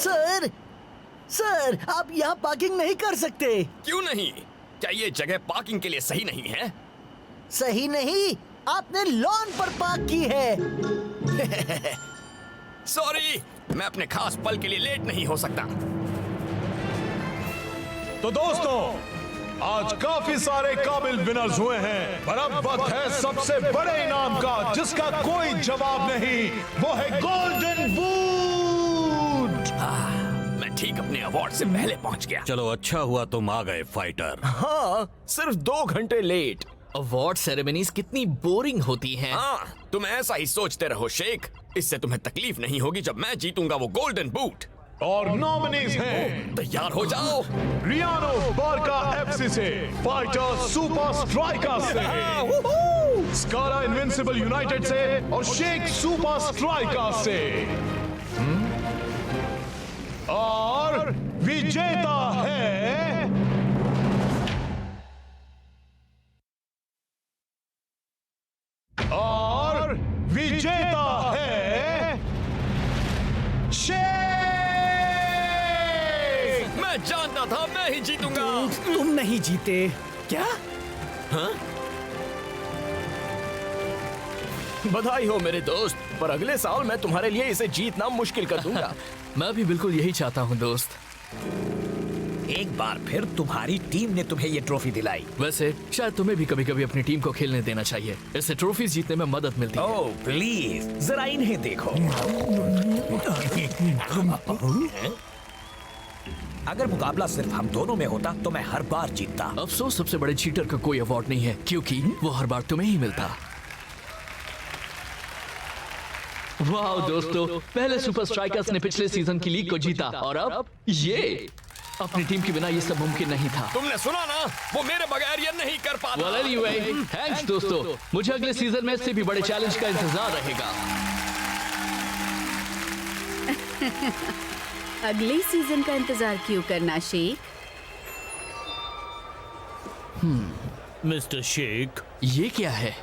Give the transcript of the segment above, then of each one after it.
Sir, sir, आप यहाँ parking नहीं कर सकते। क्यों नहीं? क्या ये जगह पार्किंग के लिए सही नहीं है? सही नहीं, आपने लॉन पर पार्क की है। सॉरी, मैं अपने खास पल के लिए लेट नहीं हो सकता। तो दोस्तों, आज काफी सारे काबिल विनर्स हुए हैं, पर अब वक्त है सबसे बड़े इनाम का, जिसका कोई जवाब नहीं। वो है गोल्डन बूट। मैं ठीक अपने अवार्ड से पहले पहुंच गया। चलो अच्छा हुआ तुम आ गए फाइटर। हाँ, सिर्फ 2 घंटे लेट। अवार्ड सेरेमनीज कितनी बोरिंग होती हैं। हाँ, तुम ऐसा ही सोचते रहो शेख। इससे तुम्हें तकलीफ नहीं होगी जब मैं जीतूंगा वो गोल्डन बूट। और नॉमिनीज हैं तैयार हो जाओ। रियानो बारका एफसी से, फाइटर सुपर स्ट्राइकर से, स्कारा इनविंसिबल यूनाइटेड से और शेख सुपर स्ट्राइकर से। और विजेता है मैं जानता था मैं ही जीतूंगा। तुम नहीं जीते। क्या? बधाई हो मेरे दोस्त, पर अगले साल मैं तुम्हारे लिए इसे जीतना मुश्किल कर दूंगा। मैं भी बिल्कुल यही चाहता हूँ दोस्त। एक बार फिर तुम्हारी टीम ने तुम्हें ये ट्रॉफी दिलाई। वैसे शायद तुम्हें भी कभी-कभी अपनी टीम को खेलने देना चाहिए। इससे ट्रॉफी जीतने में मदद मिलती है। ओह प्लीज, जरा इन्हें देखो। अगर मुकाबला सिर्फ हम दोनों में होता तो मैं हर बार जीतता। अफसोस सबसे बड़े चीटर का कोई अवार्ड नहीं है, क्योंकि वो हर बार तुम्हें ही मिलता। वाह दोस्तों, पहले सुपर स्ट्राइकर्स ने पिछले सीजन की लीग को जीता और अब ये अपनी टीम के बिना ये सब मुमकिन नहीं था। तुमने सुना ना, वो मेरे बगैर ये नहीं कर पाता। Well anyway, थैंक्स दोस्तों, मुझे अगले सीजन में इससे भी बड़े चैलेंज का इंतजार रहेगा। अगले सीजन का इंतजार क्यों करना शेख? मिस्टर शेख, ये क्या है?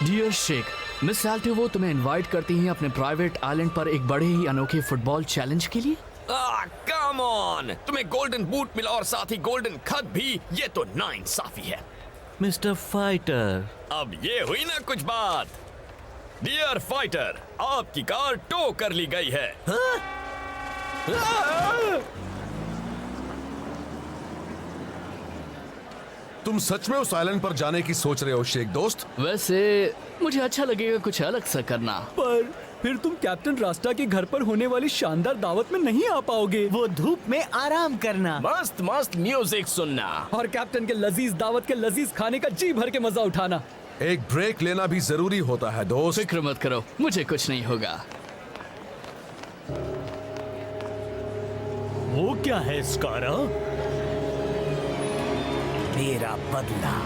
डियर शेख, मिस साल्टिवो तुम्हें इनवाइट करती हैं अपने प्राइवेट आइलैंड पर एक बड़े ही अनोखे फुटबॉल चैलेंज के लिए। कम ऑन, तुम्हें गोल्डन बूट मिला और साथ ही गोल्डन खत भी, ये तो नाइंसाफी है। मिस्टर फाइटर, अब ये हुई ना कुछ बात। डियर फाइटर, आपकी कार टो कर ली गई है। तुम सच में उस आइलैंड पर जाने की सोच रहे हो शेख दोस्त? वैसे मुझे अच्छा लगेगा कुछ अलग सा करना। पर फिर तुम कैप्टन रास्ता के घर पर होने वाली शानदार दावत में नहीं आ पाओगे। वो धूप में आराम करना, मस्त मस्त म्यूजिक सुनना और कैप्टन के लजीज दावत के लजीज खाने का जी भर के मजा उठाना। एक ब्रेक लेना भी जरूरी होता है दोस्त। फिक्र मत करो, मुझे कुछ नहीं होगा। वो क्या है स्कारा? मेरा बदला।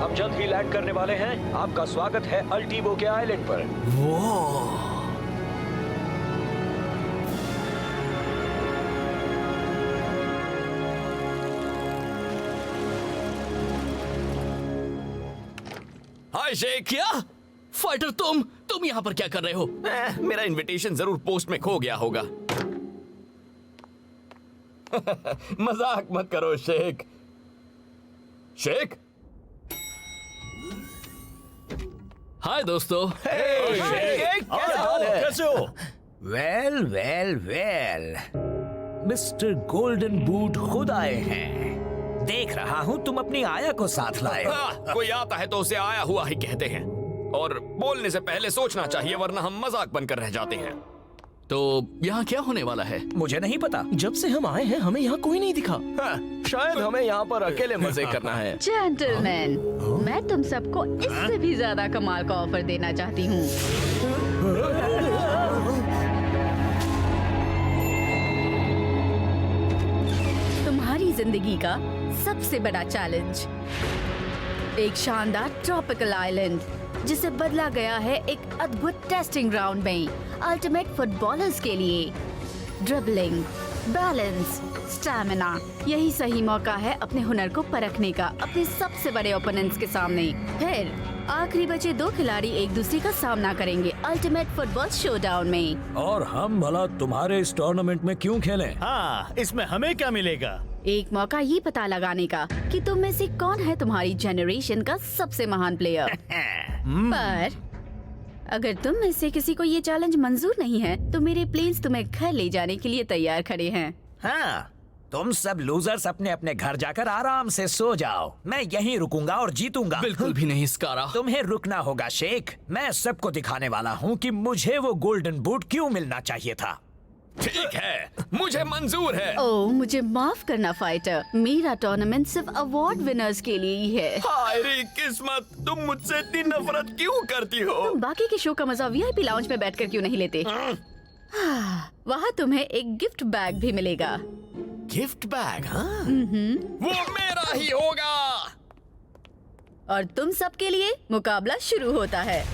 हम जल्द ही लैंड करने वाले हैं। आपका स्वागत है अल्टीबो के आइलैंड पर। हाय शेख। क्या फाइटर, तुम यहाँ पर क्या कर रहे हो? मेरा इनविटेशन जरूर पोस्ट में खो गया होगा। मजाक मत करो शेख। शेख, हाय दोस्तों। कैसे हो? Well well well, mister golden boot खुद आए हैं। देख रहा हूँ तुम अपनी आया को साथ लाए। कोई आता है तो उसे आया हुआ ही कहते हैं, और बोलने से पहले सोचना चाहिए, वरना हम मजाक बनकर रह जाते हैं। तो यहाँ क्या होने वाला है? मुझे नहीं पता। जब से हम आए हैं हमें यहाँ कोई नहीं दिखा। शायद हमें यहाँ पर अकेले मजे करना है। जेंटलमैन, मैं तुम सबको इससे भी ज्यादा कमाल का ऑफर देना चाहती हूँ। तुम्हारी जिंदगी का सबसे बड़ा चैलेंज, एक शानदार ट्रॉपिकल आइलैंड जिसे बदला गया है एक अद्भुत टेस्टिंग ग्राउंड में अल्टीमेट फुटबॉलर्स के लिए। ड्रिबलिंग, बैलेंस, स्टैमिना, यही सही मौका है अपने हुनर को परखने का अपने सबसे बड़े ओपोनेंट्स के सामने। फिर आखिरी बचे 2 खिलाड़ी एक दूसरे का सामना करेंगे अल्टीमेट फुटबॉल शोडाउन में। और हम भला तुम्हारे इस टूर्नामेंट में क्यों खेलें? हाँ, इसमें हमें क्या मिलेगा? एक मौका ये पता लगाने का कि तुम में से कौन है तुम्हारी जनरेशन का सबसे महान प्लेयर। पर अगर तुम में से किसी को ये चैलेंज मंजूर नहीं है तो मेरे प्लेन्स तुम्हें घर ले जाने के लिए तैयार खड़े हैं। हाँ, तुम सब लूजर्स अपने अपने घर जाकर आराम से सो जाओ। मैं यहीं रुकूंगा और जीतूंगा। बिल्कुल भी नहीं स्कारा। तुम्हें रुकना होगा शेख। मैं सबको दिखाने वाला हूँ कि मुझे वो गोल्डन बूट क्यों मिलना चाहिए था। ठीक है, मुझे मंजूर है। ओह, मुझे माफ करना फाइटर, मेरा टूर्नामेंट सिर्फ अवार्ड विनर्स के लिए ही है। हाय रे किस्मत, तुम मुझसे इतनी नफरत क्यों करती हो? तुम बाकी के शो का मजा वीआईपी लाउंज में बैठकर क्यों नहीं लेते? वहाँ तुम्हें एक गिफ्ट बैग भी मिलेगा। Gift bag? हाँ? वो मेरा ही होगा। और तुम सबके लिए मुकाबला शुरू होता है।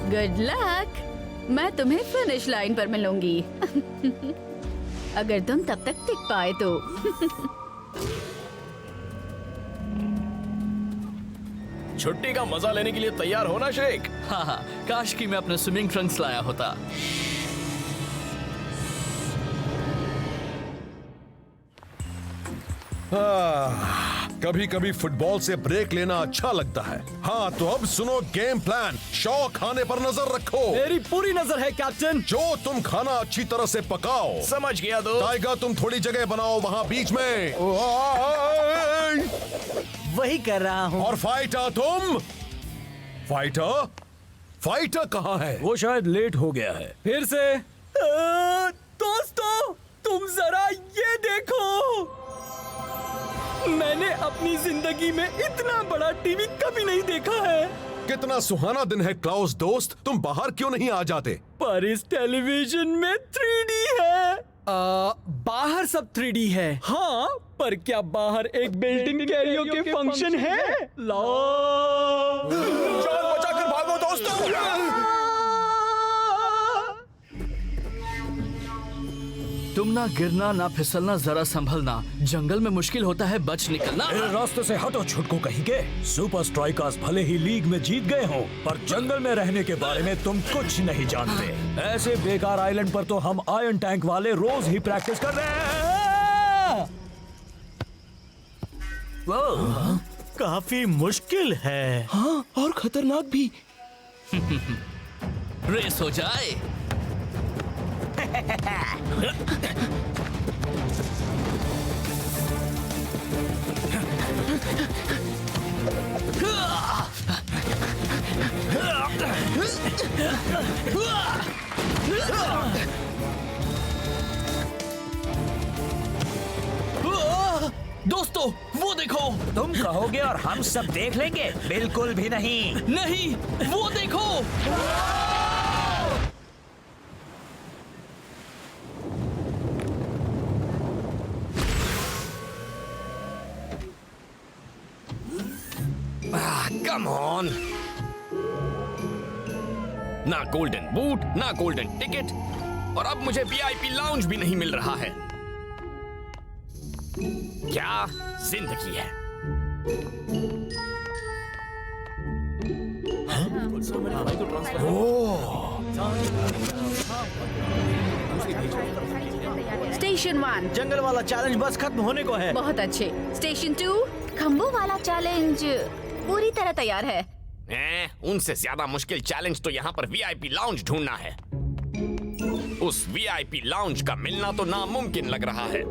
Good luck. मैं तुम्हें फिनिश लाइन पर मिलूंगी। अगर तुम तब तक टिक पाए तो। छुट्टी का मजा लेने के लिए तैयार हो ना शेख? हाँ हाँ, काश कि मैं अपने स्विमिंग ट्रंक्स लाया होता। कभी कभी फुटबॉल से ब्रेक लेना अच्छा लगता है। हाँ, तो अब सुनो गेम प्लान। शॉ खाने पर नजर रखो। मेरी पूरी नजर है कैप्टन। जो तुम खाना अच्छी तरह से पकाओ। समझ गया दो। टाइगर, तुम थोड़ी जगह बनाओ वहाँ बीच में। वही कर रहा हूँ। और फाइटर, तुम फाइटर कहाँ है? वो शायद लेट हो गया है। फिर से दोस्तों, तुम जरा ये देखो। मैंने अपनी जिंदगी में इतना बड़ा टीवी कभी नहीं देखा है। कितना सुहाना दिन है क्लाउस दोस्त, तुम बाहर क्यों नहीं आ जाते? पर इस टेलीविजन में 3D है। बाहर सब 3D है। हाँ, पर क्या बाहर एक बिल्डिंग कैरियोके फंक्शन है? जान बचाकर भागो दोस्तों। तुम ना गिरना ना फिसलना, जरा संभलना। जंगल में मुश्किल होता है बच निकलना। मेरे रास्ते से हटो छुटको कहीं के। सुपर स्ट्राइकर्स भले ही लीग में जीत गए हो, पर जंगल में रहने के बारे में तुम कुछ नहीं जानते। ऐसे बेकार आइलैंड पर तो हम आयरन टैंक वाले रोज ही प्रैक्टिस कर रहे हैं। वो काफी मुश्किल है। हाँ, और खतरनाक भी। रेस हो जाए। दोस्तों, वो देखो। तुम कहोगे और हम सब देख लेंगे? बिल्कुल भी नहीं। नहीं, वो देखो। Come on. ना गोल्डन बूट, ना गोल्डन टिकट, और अब मुझे वीआईपी लाउंज भी नहीं मिल रहा है। क्या जिंदगी है। स्टेशन 1 जंगल वाला चैलेंज बस खत्म होने को है। बहुत अच्छे। स्टेशन 2 खंबों वाला चैलेंज पूरी तरह तैयार है। उनसे ज्यादा मुश्किल चैलेंज तो यहाँ पर वीआईपी लाउंज ढूंढना है। उस वीआईपी लाउंज का मिलना तो नामुमकिन लग रहा है।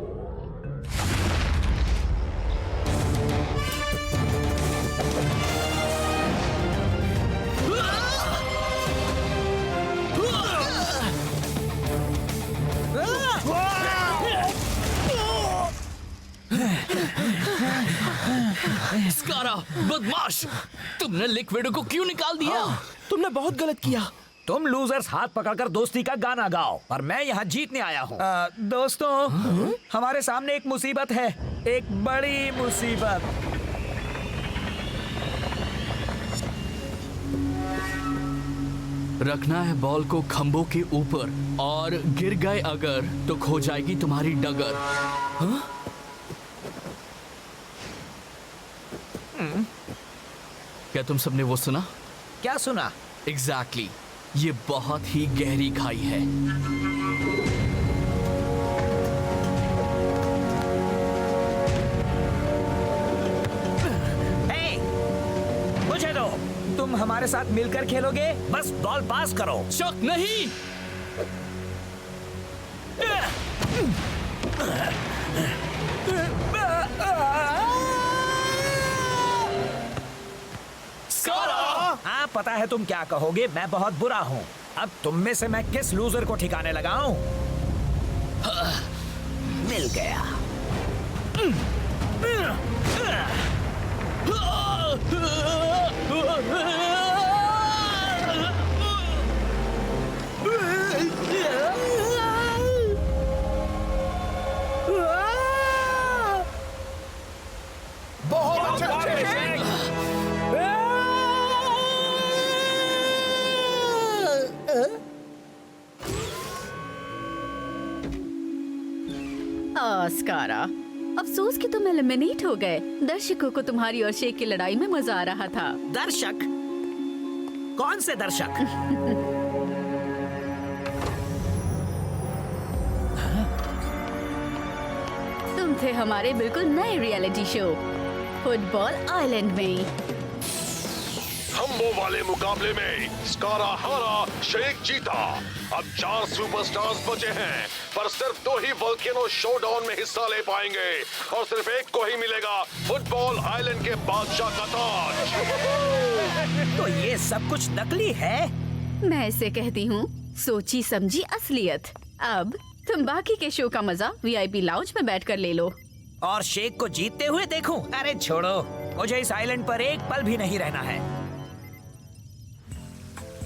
स्कारा, बदमाश, तुमने लिक्विड को क्यों निकाल दिया? तुमने बहुत गलत किया। तुम लूजर्स हाथ पकड़कर दोस्ती का गाना गाओ और मैं यहाँ जीतने आया हूँ। दोस्तों, हमारे सामने एक मुसीबत है, एक बड़ी मुसीबत। रखना है बॉल को खंभों के ऊपर और गिर गए अगर तो खो जाएगी तुम्हारी डगर। हाँ? क्या तुम सबने वो सुना? क्या सुना? एग्जैक्टली ये बहुत ही गहरी खाई है। मुझे दो, तुम हमारे साथ मिलकर खेलोगे, बस बॉल पास करो। शक नहीं। हाँ, पता है तुम क्या कहोगे, मैं बहुत बुरा हूँ। अब तुम में से मैं किस लूजर को ठिकाने लगाऊं? मिल गया। बहुत अच्छे। स्कारा, अफसोस कि तुम एलिमिनेट हो गए। दर्शकों को तुम्हारी और शेख की लड़ाई में मजा आ रहा था। दर्शक? कौन से दर्शक? तुम थे हमारे बिल्कुल नए रियलिटी शो फुटबॉल आइलैंड में। हम वो वाले मुकाबले में स्कारा हारा, शेख जीता। अब 4 सुपरस्टार्स बचे हैं, पर सिर्फ 2 ही वोल्केनो शोडाउन में हिस्सा ले पाएंगे और सिर्फ एक को ही मिलेगा फुटबॉल आइलैंड के बादशाह का ताज। तो ये सब कुछ नकली है? मैं इसे कहती हूँ सोची समझी असलियत। अब तुम बाकी के शो का मजा वीआईपी लाउंज में बैठकर ले लो। और शेख को जीतते हुए देखूं? अरे छोड़ो, मुझे इस आइलैंड पर एक पल भी नहीं रहना है।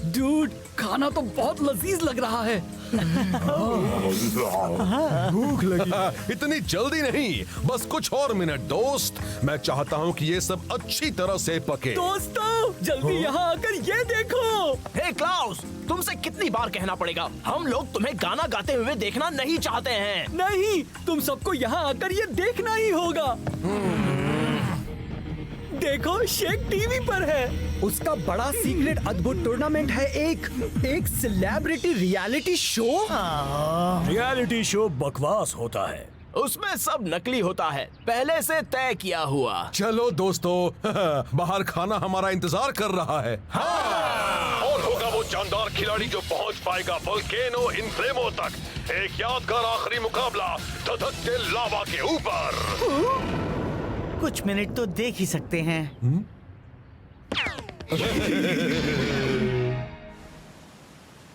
डूड, खाना तो बहुत लजीज लग रहा है। भूख लगी। इतनी जल्दी नहीं, बस कुछ और मिनट दोस्त। मैं चाहता हूँ कि ये सब अच्छी तरह से पके। दोस्तों, जल्दी यहाँ आकर ये देखो। हे क्लाउस, तुमसे कितनी बार कहना पड़ेगा, हम लोग तुम्हें गाना गाते हुए देखना नहीं चाहते हैं। नहीं, तुम सबको यहाँ आकर ये देखना ही होगा। देखो, शेख टीवी पर है। उसका बड़ा सीक्रेट अद्भुत टूर्नामेंट है, एक celebrity reality show. Reality show बकवास होता है, उसमें सब नकली होता है, पहले से तय किया हुआ। चलो दोस्तों, बाहर खाना हमारा इंतजार कर रहा है। हाँ! और होगा वो जानदार खिलाड़ी जो पहुंच पाएगा वोल्केनो इन फ्लेमो तक। एक यादगार आखिरी मुकाबला धधकते लावा के ऊपर। कुछ मिनट तो देख ही सकते हैं।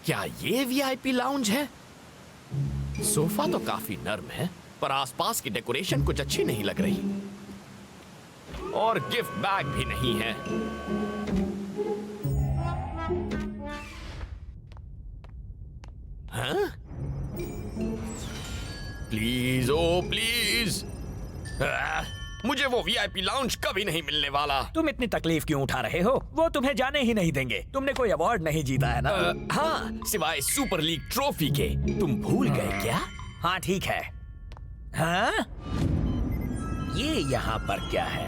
क्या ये वीआईपी लाउंज है? सोफा तो काफी नर्म है, पर आसपास की डेकोरेशन कुछ अच्छी नहीं लग रही। और गिफ्ट बैग भी नहीं है। हाँ? प्लीज, ओ प्लीज, मुझे वो वीआईपी लाउंज कभी नहीं मिलने वाला। तुम इतनी तकलीफ क्यों उठा रहे हो? वो तुम्हें जाने ही नहीं देंगे। तुमने कोई अवार्ड नहीं जीता है ना? हाँ, सिवाय सुपर लीग ट्रॉफी के। तुम भूल गए क्या? हाँ ठीक है। हाँ? ये यहाँ पर क्या है?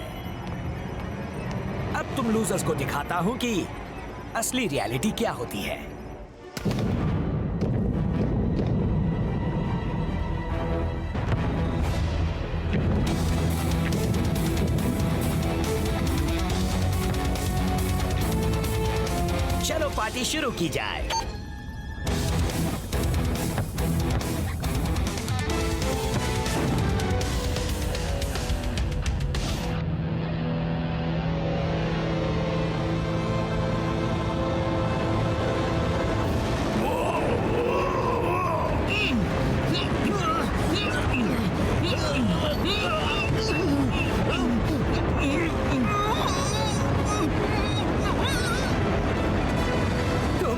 अब तुम लूजर्स को दिखाता हूँ कि असली रियलिटी क्या होती है। चलो पार्टी शुरू की जाए।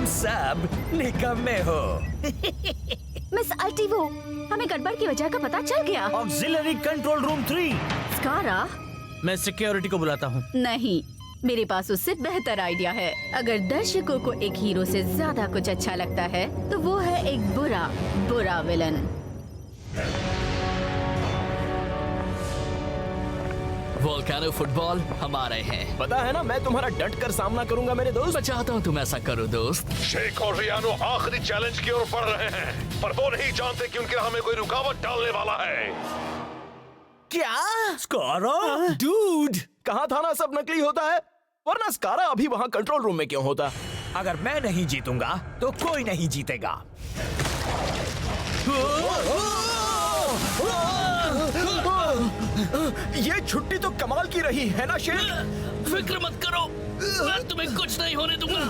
सब बड़ी कम में हो। मिस अल्टीवो, हमें गड़बड़ की वजह का पता चल गया। Auxiliary control room 3। स्कारा, मैं सिक्योरिटी को बुलाता हूँ। नहीं, मेरे पास उससे बेहतर आइडिया है। अगर दर्शकों को एक हीरो से ज्यादा कुछ अच्छा लगता है तो वो है एक बुरा विलन। वोल्केनो फुटबॉल हमारे हैं। पता है ना, मैं तुम्हारा डट कर सामना करूंगा मेरे दोस्त। मैं चाहता हूँ तुम ऐसा करो दोस्त। शेख और रियानो आखिरी चैलेंज की ओर बढ़ रहे हैं, पर वो नहीं जानते कि उनके राह में कोई रुकावट डालने वाला है। क्या? स्कारा? डूड, कहा था ना सब नकली होता है, वरना स्कारा अभी वहाँ कंट्रोल रूम में क्यों होता? अगर मैं नहीं जीतूंगा तो कोई नहीं जीतेगा। ये छुट्टी तो कमाल की रही है ना शेख? फिक्र मत करो, मैं तुम्हें कुछ नहीं होने दूंगा।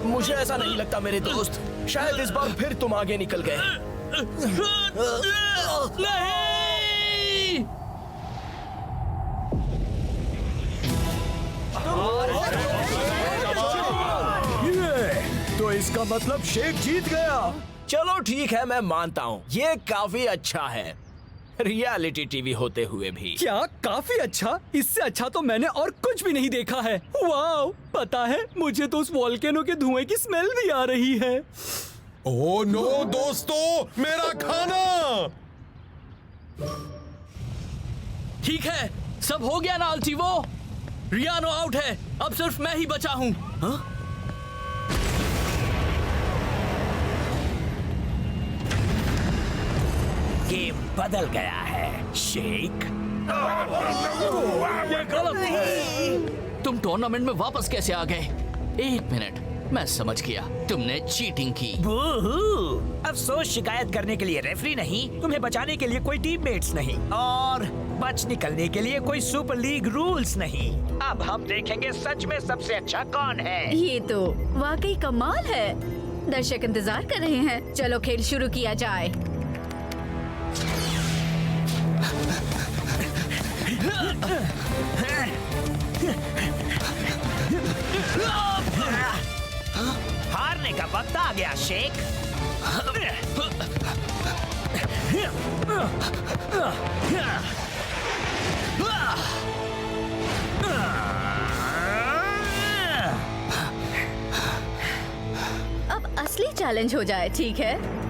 मुझे ऐसा नहीं लगता मेरे दोस्त, शायद इस बार फिर तुम आगे निकल गए। नहीं! तो इसका मतलब शेख जीत गया। चलो ठीक है, मैं मानता हूँ ये काफी अच्छा है, रियलिटी टीवी होते हुए भी। क्या काफी अच्छा? इससे अच्छा तो मैंने और कुछ भी नहीं देखा है। वाओ, पता है मुझे तो उस वोल्केनो के धुएं की स्मेल भी आ रही है। ओह नो दोस्तों, मेरा खाना। ठीक है, सब हो गया ना अल्टीवो? रियानो आउट है, अब सिर्फ मैं ही बचा हूँ। गेम बदल गया है शेख। ये गलत है। तुम टूर्नामेंट में वापस कैसे आ गए? एक मिनट, मैं समझ गया, तुमने चीटिंग की। बूहू! अफसोस शिकायत करने के लिए रेफरी नहीं, तुम्हें बचाने के लिए कोई टीममेट्स नहीं, और बच निकलने के लिए कोई सुपर लीग रूल्स नहीं। अब हम देखेंगे सच में सबसे अच्छा कौन है। ये तो वाकई कमाल है। दर्शक इंतजार कर रहे हैं, चलो खेल शुरू किया जाए। हारने का वक्त आ गया शेख। अब असली चैलेंज हो जाए, ठीक है?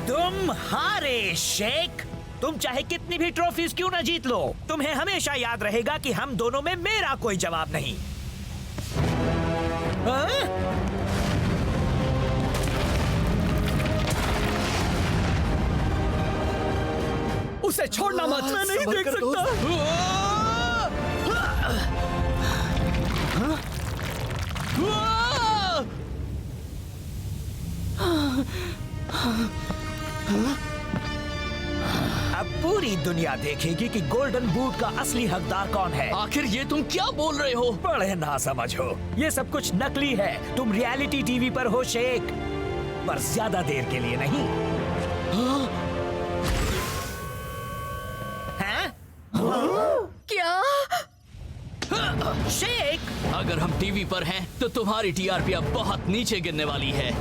तुम हारे शेख। तुम चाहे कितनी भी ट्रॉफीज क्यों ना जीत लो, तुम्हें हमेशा याद रहेगा कि हम दोनों में मेरा कोई जवाब नहीं। उसे छोड़ना मत, मैं नहीं देख सकता। अब पूरी दुनिया देखेगी कि गोल्डन बूट का असली हकदार कौन है। आखिर ये तुम क्या बोल रहे हो? बड़े ना समझ हो, ये सब कुछ नकली है। तुम रियलिटी टीवी पर हो शेख, पर ज्यादा देर के लिए नहीं। हैं? क्या? शेख, अगर हम टीवी पर हैं, तो तुम्हारी टीआरपी अब बहुत नीचे गिरने वाली है।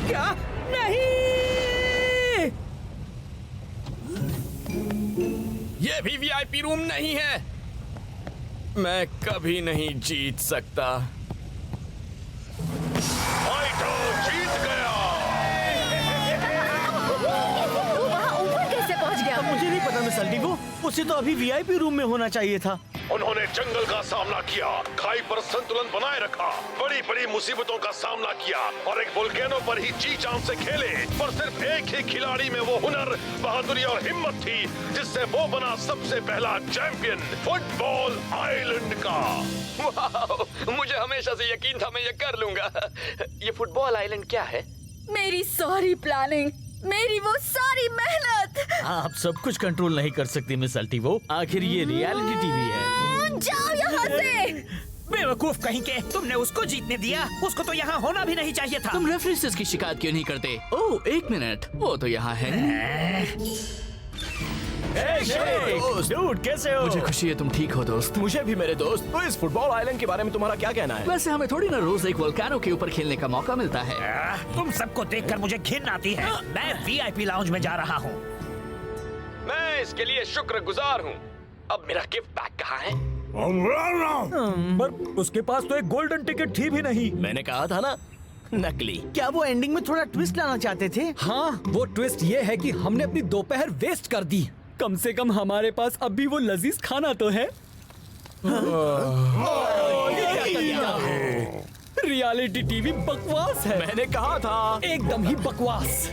क्या? नहीं! ये भी वीआईपी रूम नहीं है। मैं कभी नहीं जीत सकता। फाइटर जीत गया। वो वहाँ ऊपर कैसे पहुँच गया? मुझे नहीं पता मिस अल्टीवो, उसे तो अभी वीआईपी रूम में होना चाहिए था। उन्होंने जंगल का सामना किया, खाई पर संतुलन बनाए रखा, बड़ी बड़ी मुसीबतों का सामना किया और एक वोल्केनो पर ही जी जान से खेले। पर सिर्फ एक ही खिलाड़ी में वो हुनर, बहादुरी और हिम्मत थी जिससे वो बना सबसे पहला चैंपियन फुटबॉल आइलैंड का। वाह, मुझे हमेशा से यकीन था मैं ये कर लूंगा। ये फुटबॉल आइलैंड क्या है? मेरी सारी प्लानिंग, मेरी वो सारी मेहनत। आप सब कुछ कंट्रोल नहीं कर सकती मिस अल्टीवो, आखिर ये रियलिटी टीवी है। जाओ यहाँ से। बेवकूफ कहीं के, तुमने उसको जीतने दिया। उसको तो यहाँ होना भी नहीं चाहिए था। तुम रेफरी से इसकी शिकायत क्यों नहीं करते? ओह, एक मिनट, वो तो यहाँ है। डूड, कैसे हो? मुझे खुशी है तुम ठीक हो दोस्त। मुझे भी मेरे दोस्त। तो इस फुटबॉल आइलैंड के बारे में तुम्हारा क्या कहना है? वैसे हमें थोड़ी ना रोज एक वोल्केनो के ऊपर खेलने का मौका मिलता है। तुम सबको देखकर मुझे घिन आती है। मैं VIP लाउंज में जा रहा हूँ। मैं इसके लिए शुक्रगुजार हूँ। अब मेरा गिफ्ट बैग कहाँ है? पर उसके पास तो एक गोल्डन टिकट थी भी नहीं। मैंने कहा था ना, नकली। क्या वो एंडिंग में थोड़ा ट्विस्ट लाना चाहते थे? हाँ, वो ट्विस्ट ये है कि हमने अपनी दोपहर वेस्ट कर दी। कम से कम हमारे पास अब भी वो लजीज खाना तो है। रियलिटी टीवी बकवास है। मैंने कहा था, एकदम ही बकवास।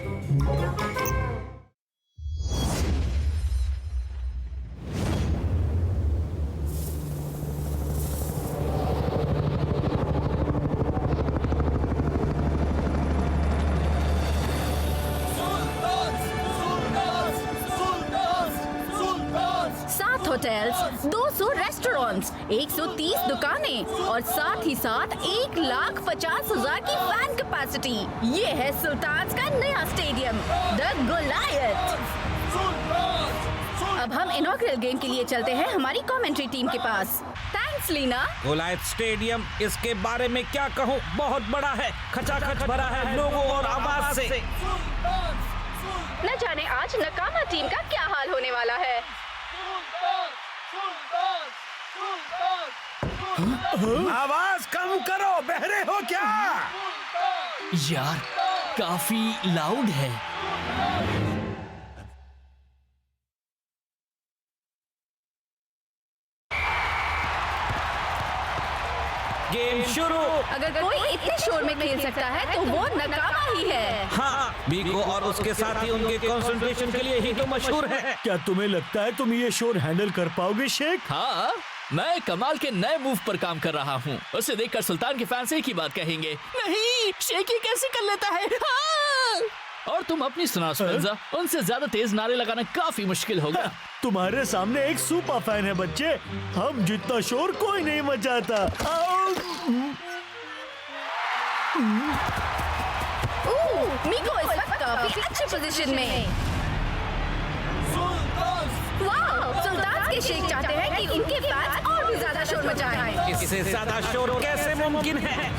होटल्स, 200 रेस्टोरेंट्स, 130 दुकानें और साथ ही साथ 1,50,000 की फैन कैपेसिटी। ये है सुल्तान का नया स्टेडियम, द गोलायत। अब हम इनॉग्रल गेम के लिए चलते हैं हमारी कमेंट्री टीम के पास। थैंक्स लीना। गोलायत स्टेडियम, इसके बारे में क्या कहूँ, बहुत बड़ा है, खचाखच भरा है लोगों और आवाज से। न जाने आज नकामा टीम का क्या हाल होने वाला है। आवाज कम करो, बहरे हो क्या? यार, काफी लाउड है। गेम शुरू। अगर कोई इतने शोर में खेल सकता है तो वो नकामा ही है। हाँ, बीको और उसके साथी उनके कंसंट्रेशन के लिए ही तो मशहूर है। क्या तुम्हें लगता है तुम ये शोर हैंडल कर पाओगे शेख? हाँ, मैं कमाल के नए मूव पर काम कर रहा हूँ। उसे देखकर सुल्तान के फैंस एक ही बात कहेंगे, नहीं शेख ये कैसे कर लेता है। हाँ! और तुम अपनी सुना स्पेंसर, उनसे ज्यादा तेज नारे लगाना काफी मुश्किल होगा। तुम्हारे सामने एक सुपर फैन है बच्चे, हम जितना शोर कोई नहीं मचाता। मीको इस वक्त काफी अच्छी पोजीशन में। वाह, सुल्तान के शेख चाहते हैं कि उनके फैंस और भी ज्यादा शोर मचाएं। इससे ज्यादा शोर कैसे मुमकिन है?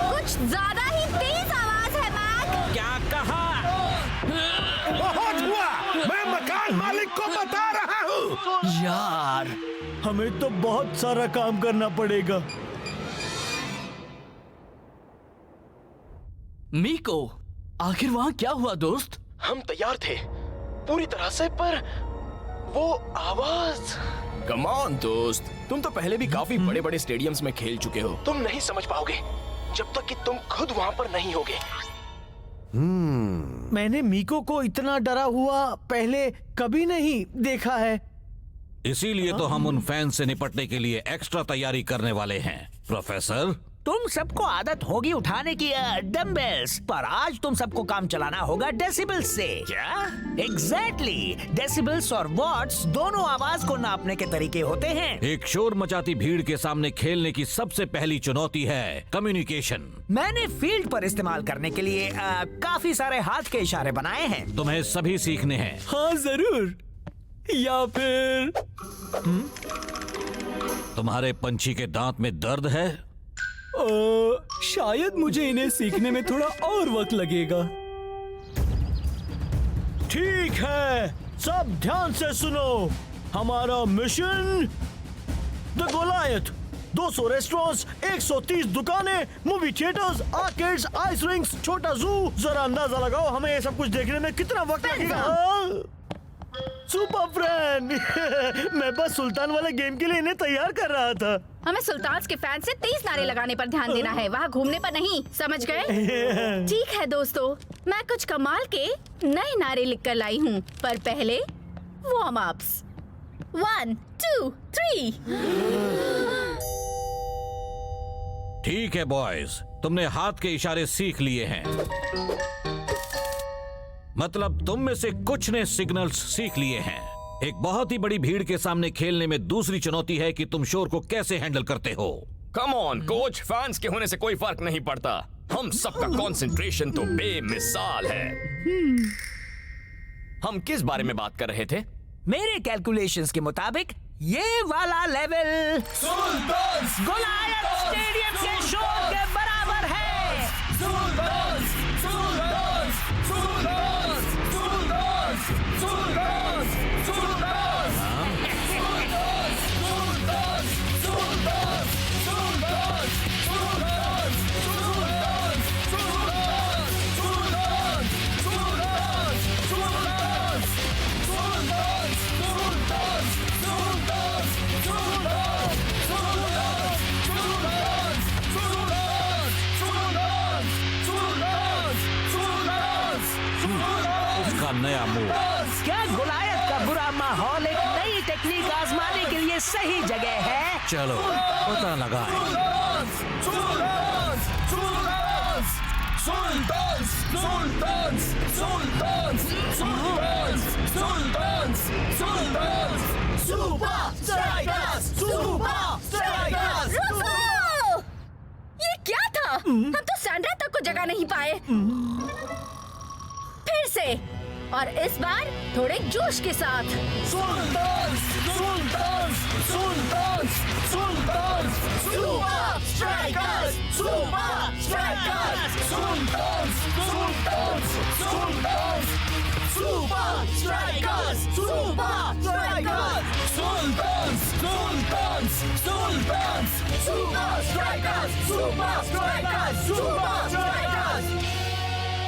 कुछ ज्यादा ही तेज आवाज है मैक। क्या कहा? बहुत हुआ, मैं मकान मालिक को बता रहा हूँ। यार, हमें तो बहुत सारा काम करना पड़ेगा। मीको, आखिर वहाँ क्या हुआ दोस्त? हम तैयार थे पूरी तरह से, पर वो आवाज। कम ऑन दोस्त, तुम तो पहले भी काफी बड़े बड़े स्टेडियम्स में खेल चुके हो। तुम नहीं समझ पाओगे जब तक कि तुम खुद वहाँ पर नहीं होगे। मैंने मीको को इतना डरा हुआ पहले कभी नहीं देखा है। इसीलिए तो हम उन फैंस से निपटने के लिए एक्स्ट्रा तैयारी करने वाले हैं। प्रोफेसर, तुम सबको आदत होगी उठाने की डम्बल्स, पर आज तुम सबको काम चलाना होगा डेसिबल्स से। क्या? एग्जैक्टली, डेसिबल्स और वॉट्स दोनों आवाज को नापने के तरीके होते हैं। एक शोर मचाती भीड़ के सामने खेलने की सबसे पहली चुनौती है कम्युनिकेशन। मैंने फील्ड पर इस्तेमाल करने के लिए काफी सारे हाथ के इशारे बनाए हैं। तुम्हें सभी सीखने हैं। हाँ जरूर। या फिर तुम्हारे पंछी के दांत में दर्द है? शायद मुझे इन्हें सीखने में थोड़ा और वक्त लगेगा। ठीक है, सब ध्यान से सुनो। हमारा मिशन द गोलायत, 200 रेस्टोरेंट्स, 130 दुकानें, मूवी थिएटर्स, आर्केड्स, आइस रिंक्स, छोटा जू। जरा अंदाजा लगाओ हमें ये सब कुछ देखने में कितना वक्त लगेगा। सुपर फ्रेंड मैं बस सुल्तान वाले गेम के लिए इन्हें तैयार कर रहा था। हमें सुल्तान के फैन से तेज नारे लगाने पर ध्यान देना है, वहाँ घूमने पर नहीं, समझ गए? ठीक है दोस्तों, मैं कुछ कमाल के नए नारे लिख कर लाई हूँ, पर पहले वार्म अप्स। 1, 2, 3। ठीक है बॉयज, तुमने हाथ के इशारे सीख लिए हैं। मतलब तुम में से कुछ ने सिग्नल्स सीख लिए हैं। एक बहुत ही बड़ी भीड़ के सामने खेलने में दूसरी चुनौती है कि तुम शोर को कैसे हैंडल करते हो। कम ऑन कोच, फैंस के होने से कोई फर्क नहीं पड़ता। हम सबका कंसंट्रेशन तो बेमिसाल है। हम किस बारे में बात कर रहे थे? मेरे कैलकुलेशंस के मुताबिक ये वाला लेवल गोलायत स्टेडियम के शोर के बराबर है। नया मूव। क्या गोलायत का बुरा माहौल एक नई टेक्निक आजमाने के लिए सही जगह है? चलो पता लगाएं। ये क्या था? हम तो सैंड्रा तक को जगह नहीं पाए। फिर से, और इस बार थोड़े जोश के साथ।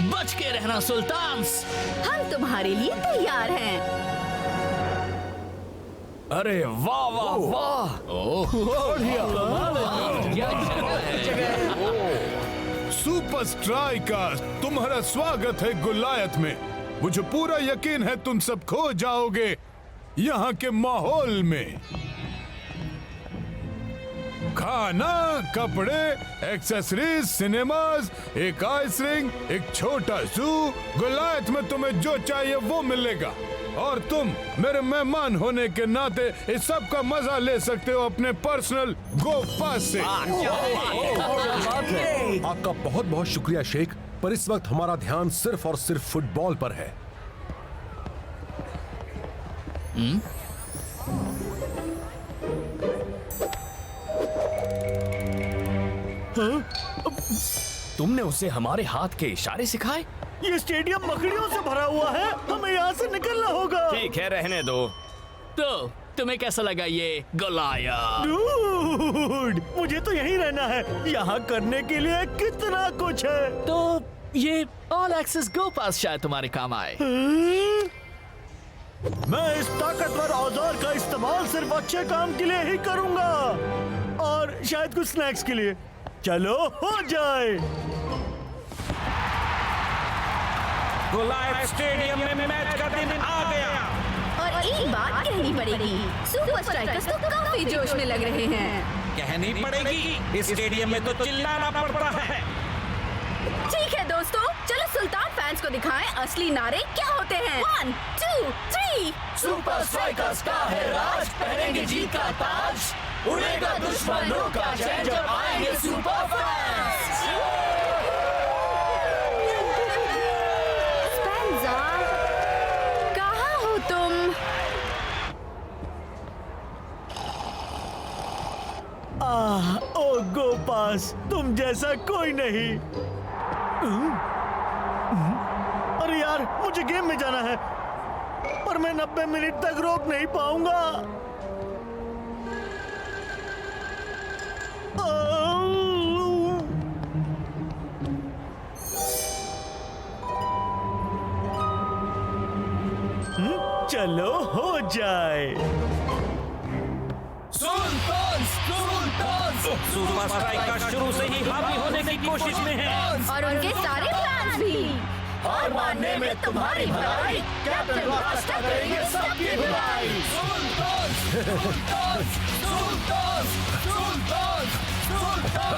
बच के रहना सुल्तान्स। हम तुम्हारे लिए तैयार हैं। अरे वाह वाह वाह! सुपर स्ट्राइकर्स, तुम्हारा स्वागत है गोलायत में। मुझे पूरा यकीन है तुम सब खो जाओगे यहाँ के माहौल में। खाना, कपड़े, एक्सेसरीज, सिनेमाज, एक आइस रिंग, एक छोटा जू। गोलायत में तुम्हें जो चाहिए वो मिलेगा और तुम मेरे मेहमान होने के नाते इस सब का मजा ले सकते हो अपने पर्सनल गो पास से। आपका बहुत बहुत शुक्रिया शेख, पर इस वक्त हमारा ध्यान सिर्फ और सिर्फ फुटबॉल पर है। तुमने उसे हमारे हाथ के इशारे सिखाए? ये स्टेडियम मकड़ियों से भरा हुआ है, हमें यहाँ से निकलना होगा। ठीक है, रहने दो। तो तुम्हें कैसा लगा ये गोलायत? डूड, मुझे तो यहीं रहना है। यहाँ करने के लिए कितना कुछ है। तो ये ऑल एक्सेस गो पास शायद तुम्हारे काम आए। मैं इस ताकतवर औजार का इस्तेमाल सिर्फ अच्छे काम के लिए ही करूंगा और शायद कुछ स्नैक्स के लिए। चलो हो जाए। गोलायत स्टेडियम में मैच का दिन आ गया। और एक बात कहनी पड़ेगी, सुपर स्ट्राइकर्स तो काफी जोश में लग रहे हैं। कहनी पड़ेगी, इस स्टेडियम में तो चिल्लाना पड़ता है। ठीक है दोस्तों, चलो सुल्तान फैंस को दिखाएं असली नारे क्या होते हैं। 1, 2, 3। सुपर स्ट्राइकर्स का है राज, पहनेंगे जीत का ताज, उड़ेगा दुश्मनों का चैन जब आएंगे सुपर फैंस। स्पेंजा, कहाँ हो तुम? ओ गो पास, तुम जैसा कोई नहीं। अरे यार, मुझे गेम में जाना है, पर मैं 90 मिनट तक रोक नहीं पाऊंगा। चलो हो जाए। सुपर स्ट्राइकर्स शुरू से ही हावी होने की कोशिश में है और उनके सारे फैंस भी। और मानने में तुम्हारी भलाई, कैप्टन रास्ता करेंगे सबकी भलाई।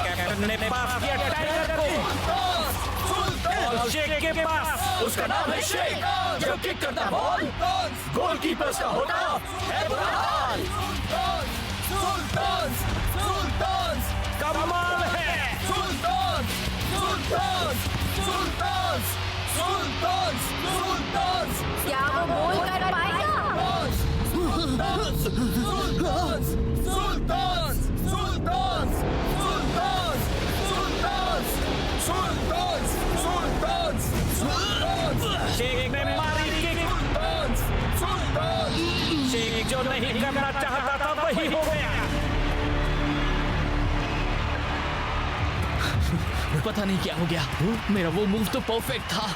कैप्टन ने पास किया टाइगर को। बॉल शेख के पास। उसका नाम है शेख। जब किक करता बॉल, गोलकीपर्स का होता है बुरा हाल। कमाल है। क्या वो गोल कर पाएगा? शेख ने मारी किक। शेख जो नहीं करना चाहता था वही हो गया। पता नहीं क्या हो गया, मेरा वो मूव तो परफेक्ट था।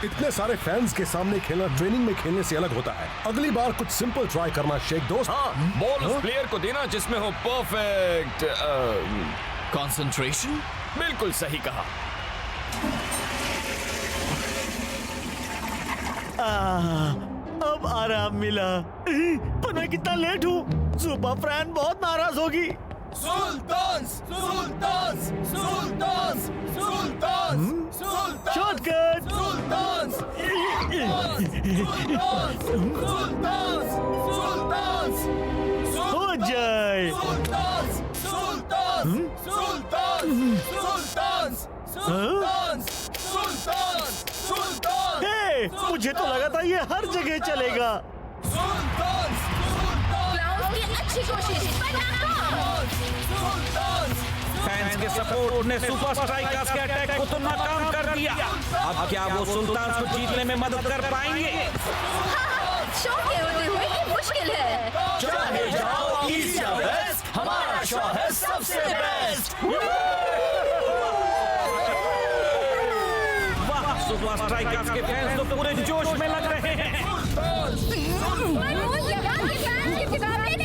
इतने सारे फैंस के सामने खेलना ट्रेनिंग में खेलने से अलग होता है। अगली बार कुछ सिंपल ट्राई करना शेख दोस्त। हाँ, बॉल उस प्लेयर को देना जिसमें हो परफेक्ट कंसंट्रेशन। बिल्कुल सही कहा। अब आराम मिला। पर मैं कितना लेट हूँ, सुपर फ्रैन बहुत नाराज होगी। शॉर्टकट। हो जाए। हे, मुझे तो लगा था ये हर जगह चलेगा। क्लाउड की अच्छी कोशिश, पर नाकाम। फैंस के सपोर्ट ने सुपर स्ट्राइकर्स के अटैक को तो नाकाम कर दिया। अब क्या वो सुल्तान को जीतने में मदद कर पाएंगे? शो के होते हुए ये मुश्किल है। चाहे जाओ ईस्ट या वेस्ट, हमारा शो है सबसे बेस्ट। वाह, सुपर स्ट्राइकर्स के फैंस तो पूरे जोश में लग रहे हैं।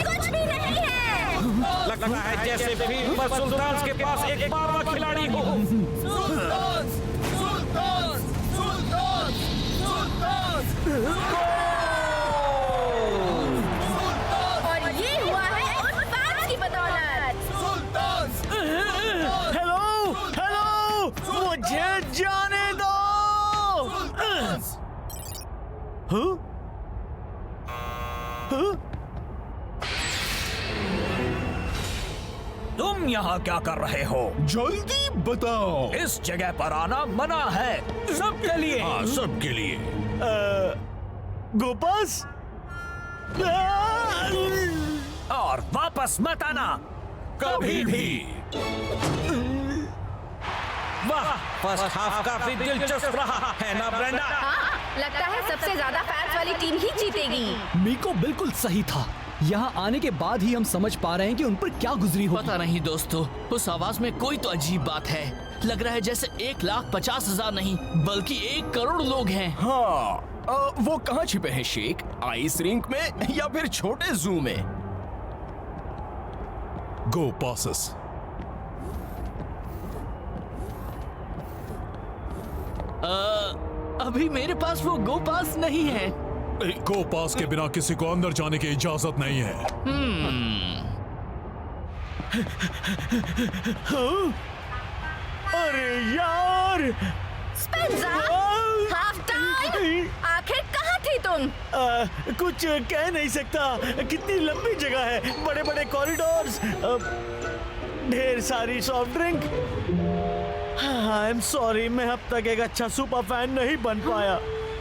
कुछ भी नहीं है। लगता है जैसे फील्ड पर सुल्तान के पास एक बाबा खिलाड़ी हो। और ये हुआ है उन फैंस की बदौलत। हेलो हेलो, मुझे जाने दो। हाँ? हाँ? तुम यहाँ क्या कर रहे हो? जल्दी बताओ। इस जगह पर आना मना है सबके लिए। हाँ, सबके लिए। गोपास, और वापस मत आना कभी भी। वाह, फर्स्ट हाफ काफी दिलचस्प रहा है ना ब्रेंडा? हाँ, लगता है सबसे ज्यादा फैंस वाली टीम ही जीतेगी। मीको बिल्कुल सही था। यहाँ आने के बाद ही हम समझ पा रहे हैं कि उन पर क्या गुजरी हो। पता नहीं दोस्तों, उस आवाज में कोई तो अजीब बात है। लग रहा है जैसे 1,50,000 नहीं बल्कि 1 करोड़ लोग हैं। हाँ, वो कहाँ छिपे हैं शेख? आइस रिंक में या फिर छोटे जू में? गो पासेस। अभी मेरे पास वो गो पास नहीं है। गो पास के बिना किसी को अंदर जाने की इजाजत नहीं है। अरे यार, स्पेंसर, हाफ टाइम। आखिर कहाँ थी तुम? कुछ कह नहीं सकता। कितनी लंबी जगह है, बड़े बड़े कॉरिडोर्स, ढेर सारी soft drink. I am sorry, मैं अब तक एक अच्छा सुपर फैन नहीं बन पाया,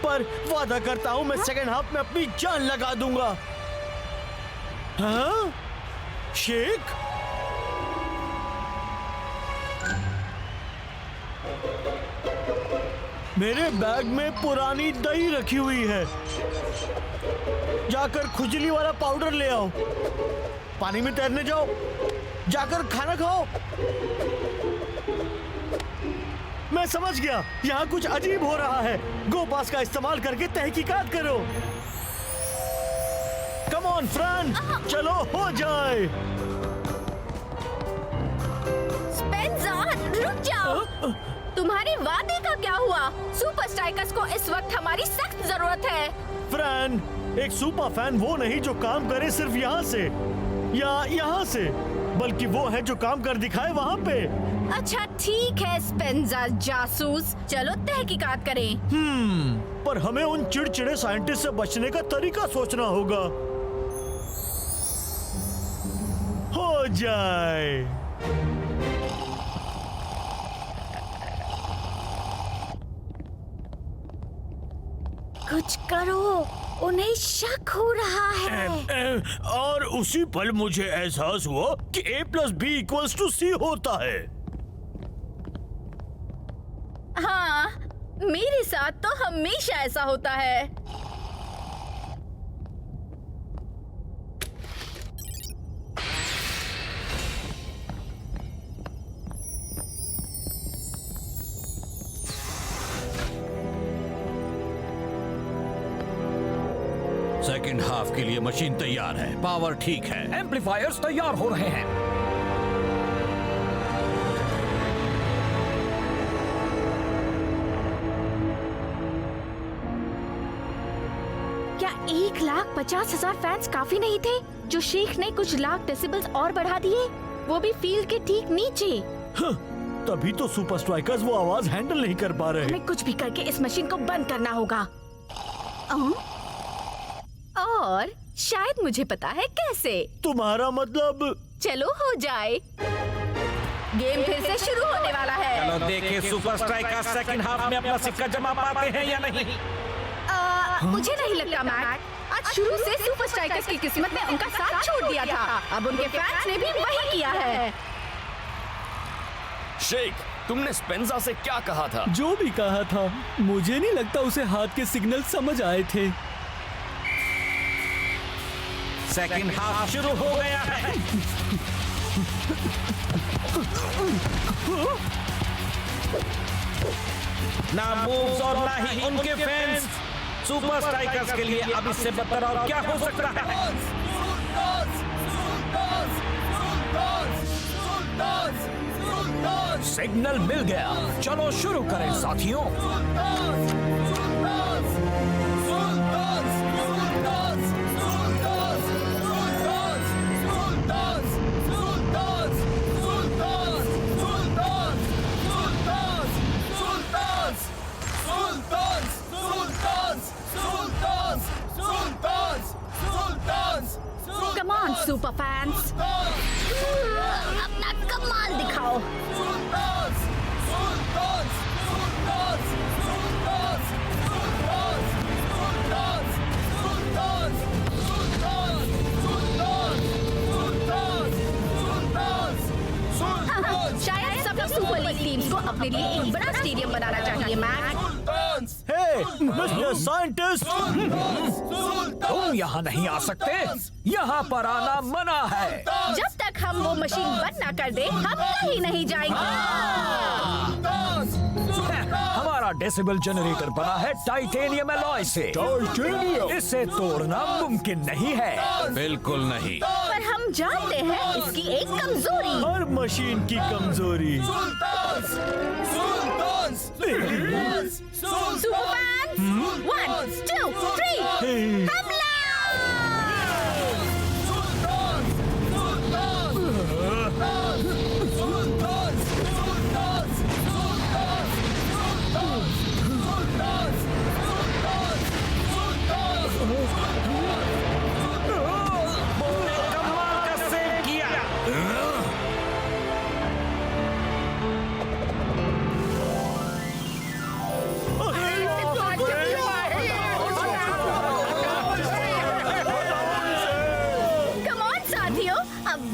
पर वादा करता हूँ मैं सेकंड हाफ में अपनी जान लगा दूंगा। हाँ? शेख? मेरे बैग में पुरानी दही रखी हुई है। जाकर खुजली वाला पाउडर ले आओ। पानी में तैरने जाओ। जाकर खाना खाओ। मैं समझ गया, यहाँ कुछ अजीब हो रहा है। गो पास का इस्तेमाल करके तहकीकात करो। कम ऑन फ्रैन, चलो हो जाए। स्पेंसर, रुक जाओ। तुम्हारे वादे का क्या हुआ? सुपर स्ट्राइकर्स को इस वक्त हमारी सख्त जरूरत है। फ्रैन, एक सुपर फैन वो नहीं जो काम करे सिर्फ यहाँ से। या यहाँ से, बल्कि वो है जो काम कर दिखाए वहाँ पे। अच्छा ठीक है स्पेंजा जासूस, चलो तहकीकात करें। पर हमें उन चिड़चिड़े साइंटिस्ट से बचने का तरीका सोचना होगा। हो जाए। कुछ करो, उन्हें शक हो रहा है। और उसी पल मुझे एहसास हुआ कि A+B=C होता है। हाँ, मेरे साथ तो हमेशा ऐसा होता है। सेकंड हाफ के लिए मशीन तैयार है, पावर ठीक है, एम्पलीफायर्स तैयार हो रहे हैं। क्या 1,50,000 फैंस काफी नहीं थे जो शेख ने कुछ लाख डेसिबल्स और बढ़ा दिए, वो भी फील्ड के ठीक नीचे। तभी तो सुपर स्ट्राइकर्स वो आवाज हैंडल नहीं कर पा रहे। हमें कुछ भी करके इस मशीन को बंद करना होगा। और शायद मुझे पता है कैसे। तुम्हारा मतलब? चलो हो जाए, गेम फिर से शुरू होने वाला है। चलो देखें सुपर स्ट्राइकर्स सेकंड हाफ में अपना सिक्का जमा पाते हैं या नहीं। मुझे नहीं लगता मैट, आज शुरू से सुपर स्ट्राइकर्स की किस्मत ने उनका साथ छोड़ दिया था। अब उनके फैंस ने भी वही किया है। शेख, तुमने स्पेंजा से क्या कहा था? जो भी कहा था, मुझे नहीं लगता उसे हाथ के सिग्नल समझ आए थे। सेकंड हाफ शुरू हो गया है। ना मूव्स और ना ही उनके फैंस। सुपर स्ट्राइकर्स के लिए अब इससे बदतर और क्या हो सकता है। सिग्नल मिल गया, चलो शुरू करें साथियों। Come on, super fans, अपना कमाल दिखाओ। शायद सभी सुपर लीग टीम्स को अपने लिए एक बड़ा स्टेडियम बनाना चाहिए मैट। मिस्टर साइंटिस्ट, तुम यहाँ नहीं आ सकते, यहाँ पर आना मना है। जब तक हम वो मशीन बंद ना कर दे, हम कहीं नहीं जाएंगे। हमारा डेसिबल जनरेटर बना है टाइटेनियम एलॉय से। इसे तोड़ना मुमकिन नहीं है। बिल्कुल नहीं। पर हम जानते हैं इसकी एक कमजोरी। हर मशीन की कमजोरी। सुपर फैंस, 1, 2, 3, हमला!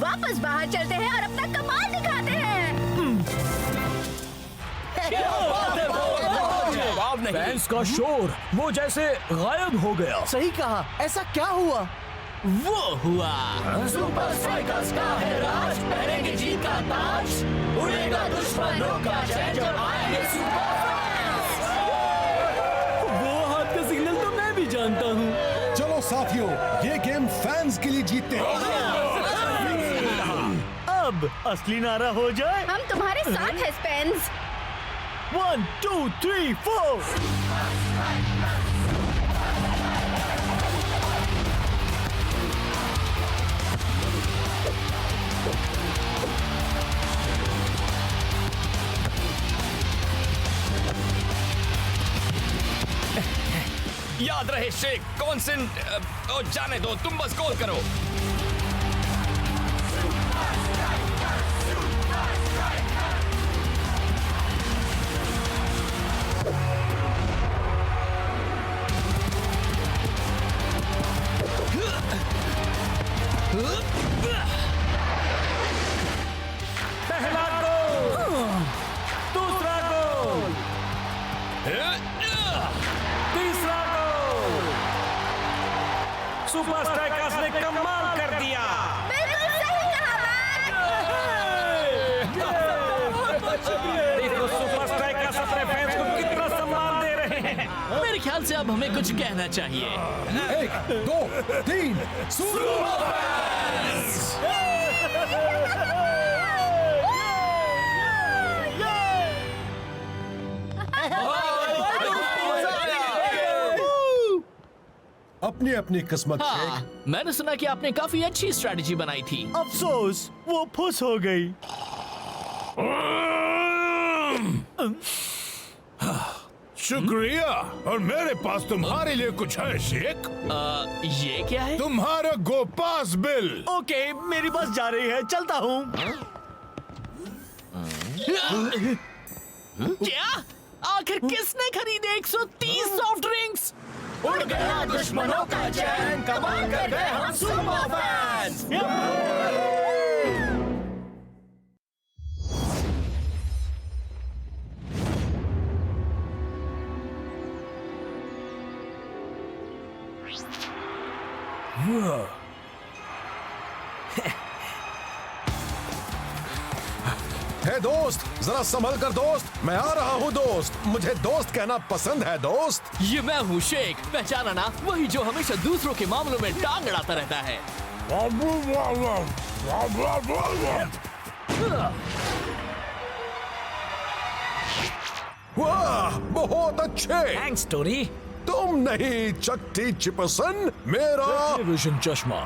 वापस बाहर चलते हैं और अपना कमाल दिखाते हैं। जवाब नहीं। फैंस का शोर वो जैसे गायब हो गया। सही कहा, ऐसा क्या हुआ? वो हुआ सुपर स्ट्राइकर्स का है राज, पहनेंगे जीत का ताज, उड़ेगा दुश्मनों का चैन जब आएंगे सुपर फैंस। वो हाथ का सिग्नल तो मैं भी जानता हूँ। चलो साथियों, ये गेम फैंस के लिए जीतते हैं। अब असली नारा हो जाए। हम तुम्हारे साथ हैं स्पेंस। 1, 2, 3, 4। याद रहे शेख, जाने दो, तुम बस गोल करो। पहला गोल, दूसरा गोल, तीसरा गोल। सुपर स्ट्राइकर्स ने कमाल कर दिया। देखो सुपर स्ट्राइकर्स अपने फैंस को कितना सम्मान दे रहे हैं। मेरे ख्याल से अब हमें कुछ कहना चाहिए। 1, 2, 3 अपनी अपनी किस्मत हाँ, मैंने सुना कि आपने काफी अच्छी स्ट्रेटजी बनाई थी। अफसोस वो फुस हो गई। शुक्रिया, और मेरे पास तुम्हारे लिए कुछ है शेख। ये क्या है? तुम्हारा गो पास बिल। ओके, मेरी बस जा रही है, चलता हूँ। क्या? आखिर किसने खरीदे 130 सॉफ्ट ड्रिंक्स? उड़ गया दुश्मनों का चैन, कमाल कर गए हम सुपर फैंस। हे दोस्त, जरा संभल कर दोस्त, मैं आ रहा हूँ दोस्त। मुझे दोस्त कहना पसंद है दोस्त। ये मैं हूँ शेख, पहचाना ना? वही जो हमेशा दूसरों के मामलों में टांग अड़ाता रहता है। वाह, बहुत अच्छे। Thanks Tony. तुम नहीं चट्टी चिपसन, मेरा विजन चश्मा,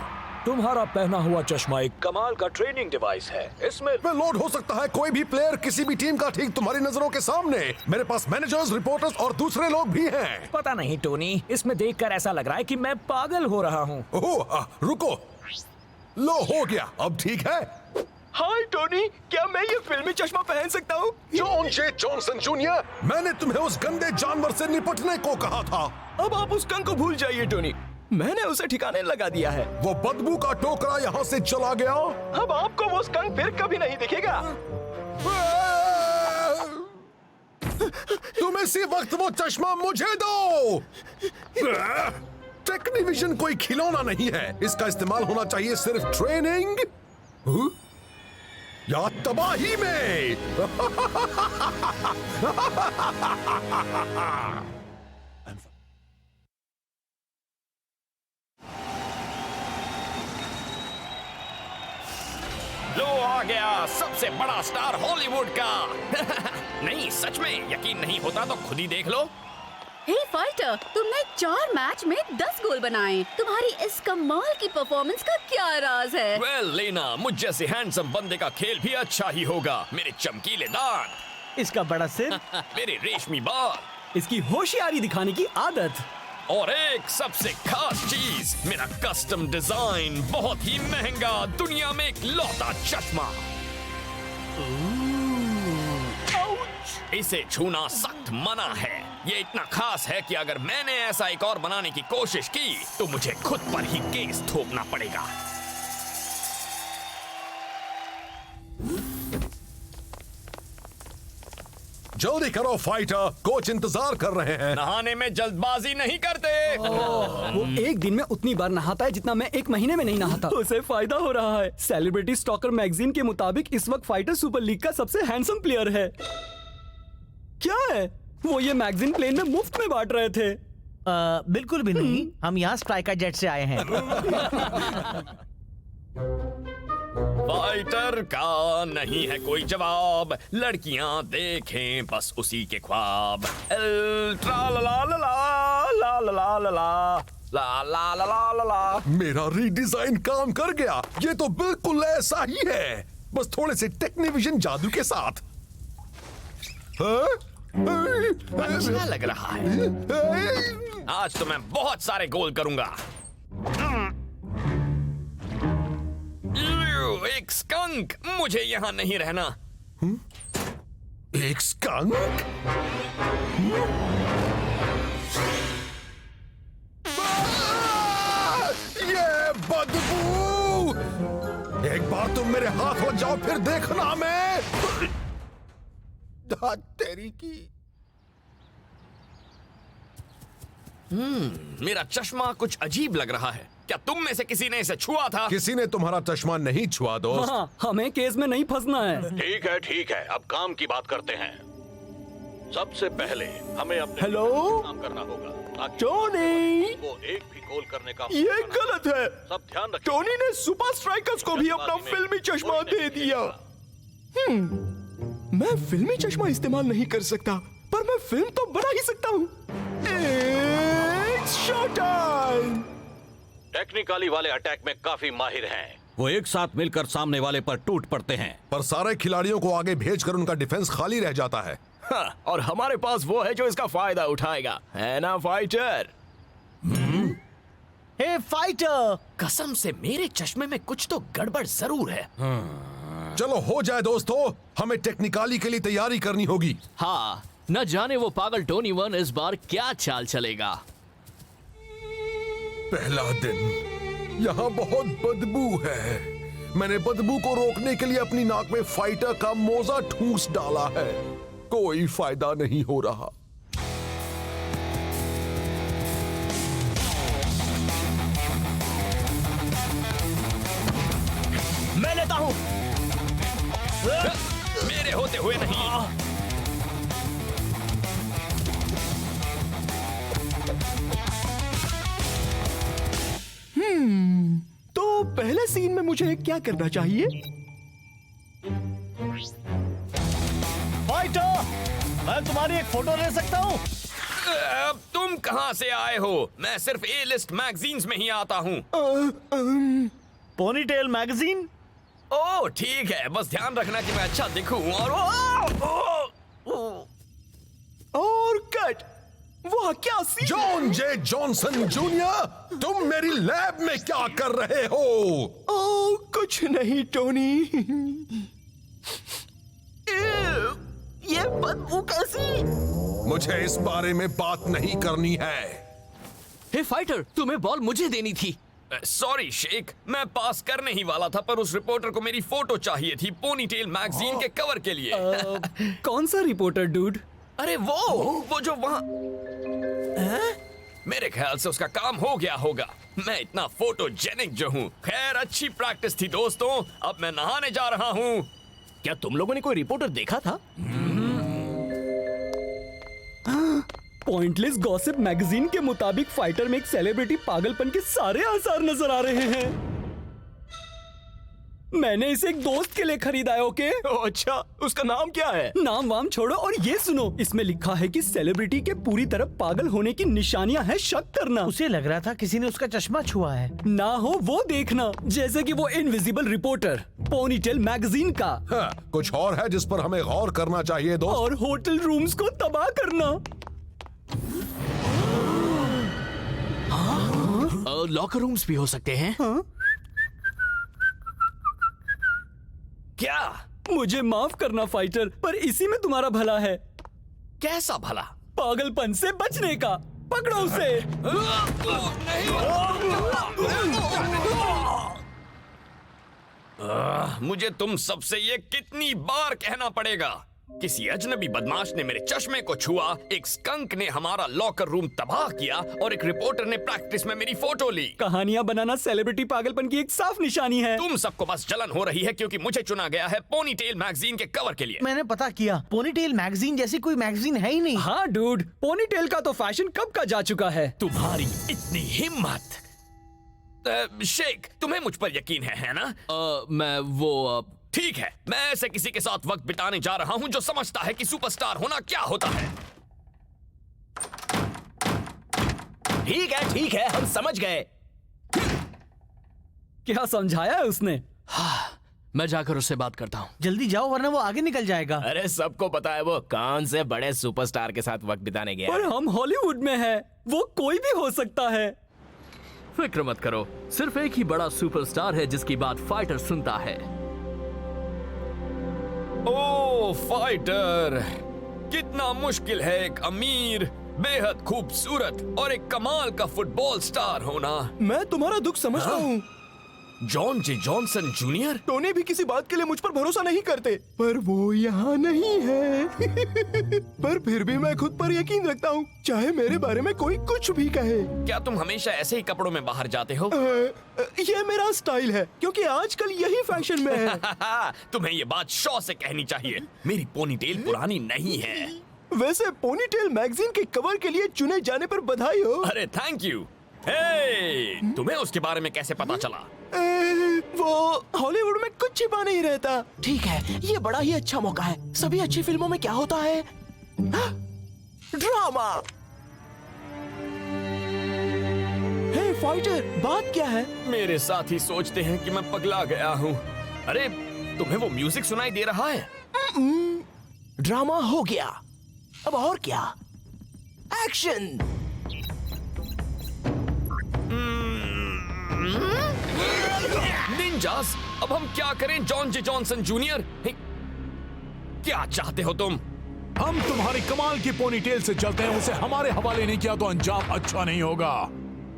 तुम्हारा पहना हुआ चश्मा एक कमाल का ट्रेनिंग डिवाइस है। इसमें लोड हो सकता है कोई भी प्लेयर किसी भी टीम का ठीक तुम्हारी नजरों के सामने। मेरे पास मैनेजर्स, रिपोर्टर्स और दूसरे लोग भी हैं। पता नहीं टोनी, इसमें देखकर ऐसा लग रहा है कि मैं पागल हो रहा हूँ। ओह, रुको, लो हो गया, अब ठीक है। हाय टोनी, क्या मैं ये फिल्मी चश्मा पहन सकता हूँ? जॉन जे जॉनसन जूनियर, मैंने तुम्हें उस गंदे जानवर से निपटने को कहा था। अब आप उस कंग को भूल जाइए टोनी, मैंने उसे ठिकाने लगा दिया है। वो बदबू का टोकरा यहाँ से चला गया। अब आपको वो स्कंक फिर कभी नहीं दिखेगा। तुम इसी वक्त वो चश्मा मुझे दो। टेक्नीविजन कोई खिलौना नहीं है, इसका इस्तेमाल होना चाहिए सिर्फ ट्रेनिंग या तबाही में। लो आ गया सबसे बड़ा स्टार हॉलीवुड का। नहीं, सच में यकीन नहीं होता तो खुद ही देख लो। हे फाइटर, तुमने 4 मैच में 10 गोल बनाए। तुम्हारी इस कमाल की परफॉर्मेंस का क्या राज है? वेल लेना, मुझ जैसे हैंडसम बंदे का खेल भी अच्छा ही होगा। मेरे चमकीले दांत, इसका बड़ा सिर, मेरे रेशमी बाल, इसकी होशियारी दिखाने की आदत, और एक सबसे खास चीज, मेरा कस्टम डिजाइन, बहुत ही महंगा, दुनिया में एक लौता चश्मा। इसे छूना सख्त मना है। ये इतना खास है कि अगर मैंने ऐसा एक और बनाने की कोशिश की तो मुझे खुद पर ही केस ठोकना पड़ेगा। जल्दी करो फाइटर, कोच इंतजार कर रहे हैं। नहाने में जल्दबाजी नहीं करते। वो एक दिन में उतनी बार नहाता है जितना मैं एक महीने में नहीं नहाता। उसे फायदा हो रहा है। सेलिब्रिटी स्टॉकर मैगजीन के मुताबिक इस वक्त फाइटर सुपर लीग का सबसे हैंडसम प्लेयर है। क्या है वो? ये मैगजीन प्लेन में मुफ्त में बांट रहे थे। बिल्कुल भी नहीं, हम यहाँ स्ट्राइकर जेट से आए हैं। फाइटर का नहीं है कोई जवाब, लड़कियां देखें बस उसी के ख्वाब। ट्रा ला ला ला ला ला ला ला ला ला ला ला ला ला। मेरा रीडिजाइन काम कर गया। ये तो बिल्कुल ऐसा ही है, बस थोड़े से टेक्नीविजन जादू के साथ। हाँ? अच्छा लग रहा है। आज तो मैं बहुत सारे गोल करूंगा। एक स्कंक, मुझे यहाँ नहीं रहना। एक स्कंक? ये बदबू! एक बार तुम मेरे हाथ हो जाओ, फिर देखना मैं तेरी की। मेरा चश्मा कुछ अजीब लग रहा है। क्या तुम में से किसी ने इसे छुआ था? किसी ने तुम्हारा चश्मा नहीं छुआ दोस्त। हाँ, हमें केस में नहीं फंसना है। ठीक है, अब काम की बात करते हैं। सबसे पहले हमें अपने हेलो? काम करना होगा ताकि टोनी, वो एक भी गोल करने का ये मौका ना गलत है। मिले। सब ध्यान रखिए। टोनी ने सुपर स्ट्राइकर्स को भी अपना फिल्मी चश्मा दे दिया। मैं फिल्मी चश्मा इस्तेमाल नहीं कर सकता, पर मैं फिल्म तो बना ही सकता हूँ। It's showtime! टेक्निकली वाले अटैक में काफी माहिर हैं। वो एक साथ मिलकर सामने वाले पर टूट पड़ते हैं। पर सारे खिलाड़ियों को आगे भेजकर उनका डिफेंस खाली रह जाता है। हाँ, और हमारे पास वो है जो इसका फायदा उठाएगा, है ना फाइटर? हे फाइटर, कसम से मेरे चश्मे में कुछ तो गड़बड़ जरूर है। चलो हो जाए दोस्तों, हमें टेक्निकली के लिए तैयारी करनी होगी। हाँ, न जाने वो पागल टोनी वन इस बार क्या चाल चलेगा। पहला दिन, यहाँ बहुत बदबू है। मैंने बदबू को रोकने के लिए अपनी नाक में फाइटर का मोजा ठूंस डाला है, कोई फायदा नहीं हो रहा। मैं लेता हूँ। मेरे होते हुए नहीं। तो पहले सीन में मुझे क्या करना चाहिए? फाइटर, मैं तुम्हारी एक फोटो ले सकता हूँ? अब तुम कहाँ से आए हो? मैं सिर्फ ए लिस्ट मैगजीन्स में ही आता हूँ। Ponytail magazine? ओह ठीक है, बस ध्यान रखना कि मैं अच्छा दिखूं। और कट, वाह क्या सीन! जॉन जे जॉनसन जूनियर, तुम मेरी लैब में क्या कर रहे हो? ओह कुछ नहीं टोनी। ये बदबू कैसी? मुझे इस बारे में बात नहीं करनी है। हे फाइटर, तुम्हें बॉल मुझे देनी थी। सॉरी शेख, मैं पास करने ही वाला था, पर उस रिपोर्टर को मेरी फोटो चाहिए थी पोनीटेल मैगजीन के कवर के लिए। कौन सा रिपोर्टर डूड? अरे वो जो वहाँ। मेरे ख्याल से उसका काम हो गया होगा। मैं इतना फोटोजेनिक जो हूँ। खैर अच्छी प्रैक्टिस थी दोस्तों, अब मैं नहाने जा रहा हूँ। क्या तुम लोगों ने कोई रिपोर्टर देखा था? पॉइंटलेस गॉसिप मैगजीन के मुताबिक फाइटर में एक सेलिब्रिटी पागलपन के सारे आसार नजर आ रहे हैं। मैंने इसे एक दोस्त के लिए खरीदा है। ओके? अच्छा, उसका नाम क्या है? नाम वाम छोड़ो और ये सुनो, इसमें लिखा है कि सेलिब्रिटी के पूरी तरह पागल होने की निशानियां हैं, शक करना। उसे लग रहा था किसी ने उसका चश्मा छुआ है। ना हो वो देखना, जैसे कि वो इनविजिबल रिपोर्टर पोनीटेल मैगजीन का। हाँ, कुछ और है जिस पर हमें गौर करना चाहिए दोस्त। और होटल रूम्स को तबाह करना। लॉकर रूम्स भी हो सकते हैं। क्या? मुझे माफ करना फाइटर, पर इसी में तुम्हारा भला है। कैसा भला? पागलपन से बचने का। पकड़ो उसे। मुझे तुम सबसे ये कितनी बार कहना पड़ेगा? किसी अजनबी बदमाश ने मेरे चश्मे को छुआ, एक स्कंक ने हमारा लॉकर रूम तबाह किया और एक रिपोर्टर ने प्रैक्टिस में मेरी फोटो ली। कहानियां बनाना सेलिब्रिटी पागलपन की एक साफ निशानी है। तुम सबको बस जलन हो रही है क्योंकि मुझे चुना गया है पोनीटेल मैगजीन के कवर के लिए। मैंने पता किया, पोनीटेल मैगजीन जैसी कोई मैगजीन है ही नहीं। हाँ डूड, पोनीटेल का तो फैशन कब का जा चुका है। तुम्हारी इतनी हिम्मत। शेख, तुम्हें मुझ पर यकीन है ना? मैं वो ठीक है, मैं ऐसे किसी के साथ वक्त बिताने जा रहा हूं जो समझता है कि सुपरस्टार होना क्या होता है। ठीक है, हम समझ गए। क्या समझाया है उसने? मैं जाकर उससे बात करता हूँ। जल्दी जाओ वरना वो आगे निकल जाएगा। अरे सबको पता है वो कौन से बड़े सुपरस्टार के साथ वक्त बिताने गया पर है। हम हॉलीवुड में हैं, वो कोई भी हो सकता है। फिक्र मत करो, सिर्फ एक ही बड़ा सुपरस्टार है जिसकी बात फाइटर सुनता है। ओ फाइटर, कितना मुश्किल है एक अमीर, बेहद खूबसूरत और एक कमाल का फुटबॉल स्टार होना। मैं तुम्हारा दुख समझता हूँ। जॉन जे जॉनसन जूनियर। टोनी भी किसी बात के लिए मुझ पर भरोसा नहीं करते, पर वो यहाँ नहीं है। पर फिर भी मैं खुद पर यकीन रखता हूँ, चाहे मेरे बारे में कोई कुछ भी कहे। क्या तुम हमेशा ऐसे ही कपड़ों में बाहर जाते हो? ये मेरा स्टाइल है, क्योंकि आजकल यही फैशन में है। तुम्हें ये बात शौ से कहनी चाहिए, मेरी पोनीटेल पुरानी नहीं है। वैसे पोनीटेल मैगजीन के कवर के लिए चुने जाने पर बधाई हो। अरे थैंक यू। हे, तुम्हें उसके बारे में कैसे पता चला? वो हॉलीवुड में कुछ छिपा नहीं रहता। ठीक है, ये बड़ा ही अच्छा मौका है। सभी अच्छी फिल्मों में क्या होता है? ड्रामा। हे फाइटर, बात क्या है? मेरे साथी सोचते हैं कि मैं पगला गया हूँ। अरे तुम्हें वो म्यूजिक सुनाई दे रहा है? ड्रामा हो गया, अब और क्या? एक्शन। निंजास, अब हम क्या करें जॉन जे जॉनसन जूनियर? क्या चाहते हो तुम? हम तुम्हारी कमाल की पोनीटेल से चलते हैं, उसे हमारे हवाले नहीं किया तो अंजाम अच्छा नहीं होगा।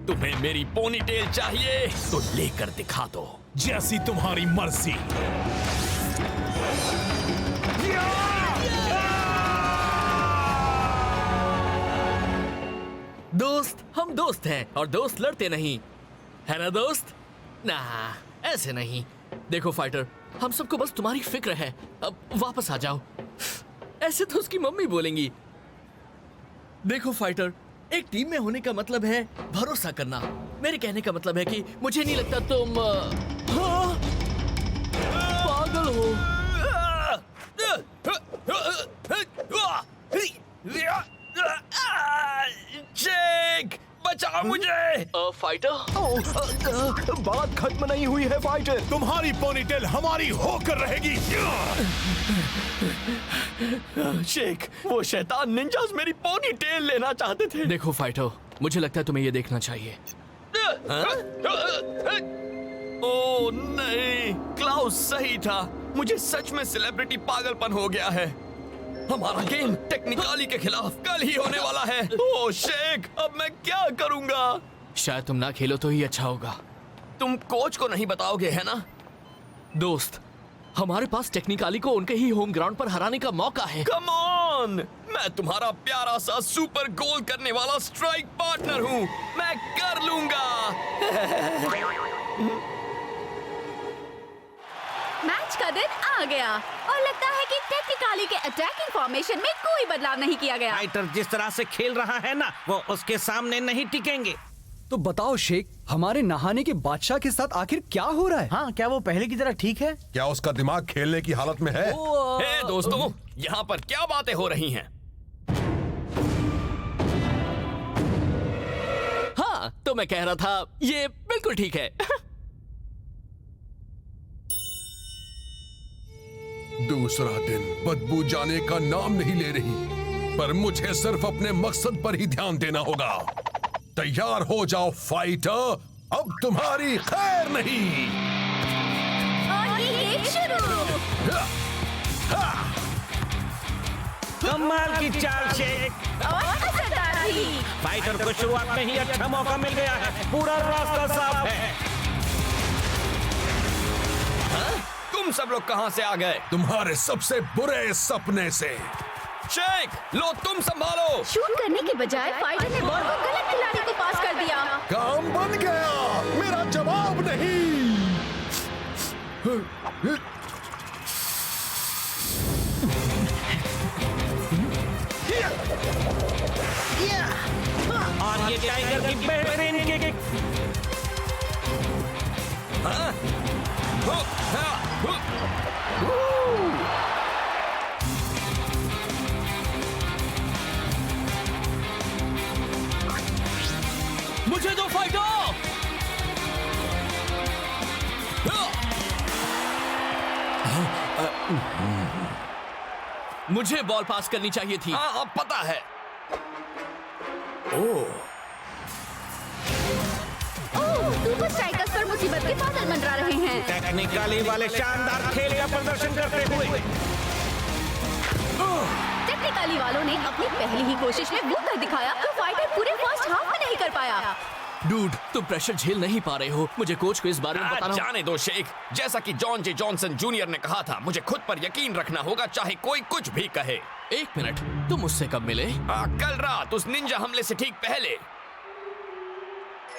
तुम्हें मेरी पोनीटेल चाहिए तो लेकर दिखा दो। जैसी तुम्हारी मर्जी। दोस्त, हम दोस्त हैं और दोस्त लड़ते नहीं, है ना दोस्त? ना, ऐसे नहीं। देखो फाइटर, हम सबको बस तुम्हारी फिक्र है, अब वापस आ जाओ। ऐसे तो उसकी मम्मी बोलेंगी। देखो फाइटर, एक टीम में होने का मतलब है भरोसा करना। मेरे कहने का मतलब है कि मुझे नहीं लगता तुम पागल हो। जैक, बचाओ मुझे। फाइटर, बात खत्म नहीं हुई है फाइटर। तुम्हारी पोनीटेल हमारी होकर रहेगी। शेख, वो शैतान निंजास मेरी पोनीटेल लेना चाहते थे। देखो फाइटर, मुझे लगता है तुम्हें ये देखना चाहिए। ओ नहीं, क्लाउस सही था। मुझे सच में सेलिब्रिटी पागलपन हो गया है। हमारा गेम टेक्निकली के खिलाफ कल ही होने वाला है। ओ शेख, अब मैं क्या करूंगा? शायद तुम ना खेलो तो ही अच्छा होगा। तुम कोच को नहीं बताओगे, है ना? दोस्त, हमारे पास टेक्निकली को उनके ही होम ग्राउंड पर हराने का मौका है। कम ऑन, मैं तुम्हारा प्यारा सा सुपर गोल करने वाला स्ट्राइक पार्टनर हूँ। मैं कर लूंगा। मैच का दिन आ गया और लगता है कि टेक्निकली के अटैकिंग फॉर्मेशन में कोई बदलाव नहीं किया गया। फाइटर जिस तरह से खेल रहा है ना, वो उसके सामने नहीं टिकेंगे। तो बताओ शेख, हमारे नहाने के बादशाह के साथ आखिर क्या हो रहा है? हाँ, क्या वो पहले की तरह ठीक है? क्या उसका दिमाग खेलने की हालत में है? हे दोस्तों, यहाँ पर क्या बातें हो रही हैं? हाँ, तो मैं कह रहा था ये बिल्कुल ठीक है। दूसरा दिन बदबू जाने का नाम नहीं ले रही, पर मुझे सिर्फ अपने मकसद पर ही ध्यान देना होगा। तैयार हो जाओ फाइटर, अब तुम्हारी खैर नहीं। और ये शुरू। कमाल की चाल शेख। और असरदार भी। फाइटर को शुरुआत में ही अच्छा मौका मिल गया है, पूरा रास्ता साफ है। तुम सब लोग कहाँ से आ गए? तुम्हारे सबसे बुरे सपने से। शेख, लो तुम संभालो। शूट करने के बजाय फाइटर ने बॉल को गलत खिलाड़ी को पास कर दिया। काम बन गया, मेरा जवाब नहीं। और ये टाइगर की बेहतरीन किक। मुझे दो फाइटर। मुझे बॉल पास करनी चाहिए थी। हाँ अब पता है। सुपर स्ट्राइकर्स पर मुसीबत के बादल मंडरा रहे हैं। टेक्निकली वाले शानदार खेल का प्रदर्शन करते हुए टेक्निकली वालों ने अपनी पहली ही कोशिश में वो कर दिखाया जो फाइटर पूरे फर्स्ट हाफ में नहीं कर पाया। डूड, तुम प्रेशर झेल नहीं पा रहे हो। मुझे कोच को इस बारे में बताना। जाने दो शेख। जैसा कि जॉन जे जॉनसन जूनियर ने कहा था, मुझे खुद पर यकीन रखना होगा चाहे कोई कुछ भी कहे। एक मिनट, तुम मुझसे कब मिले? कल रात उस निंजा हमले से ठीक पहले।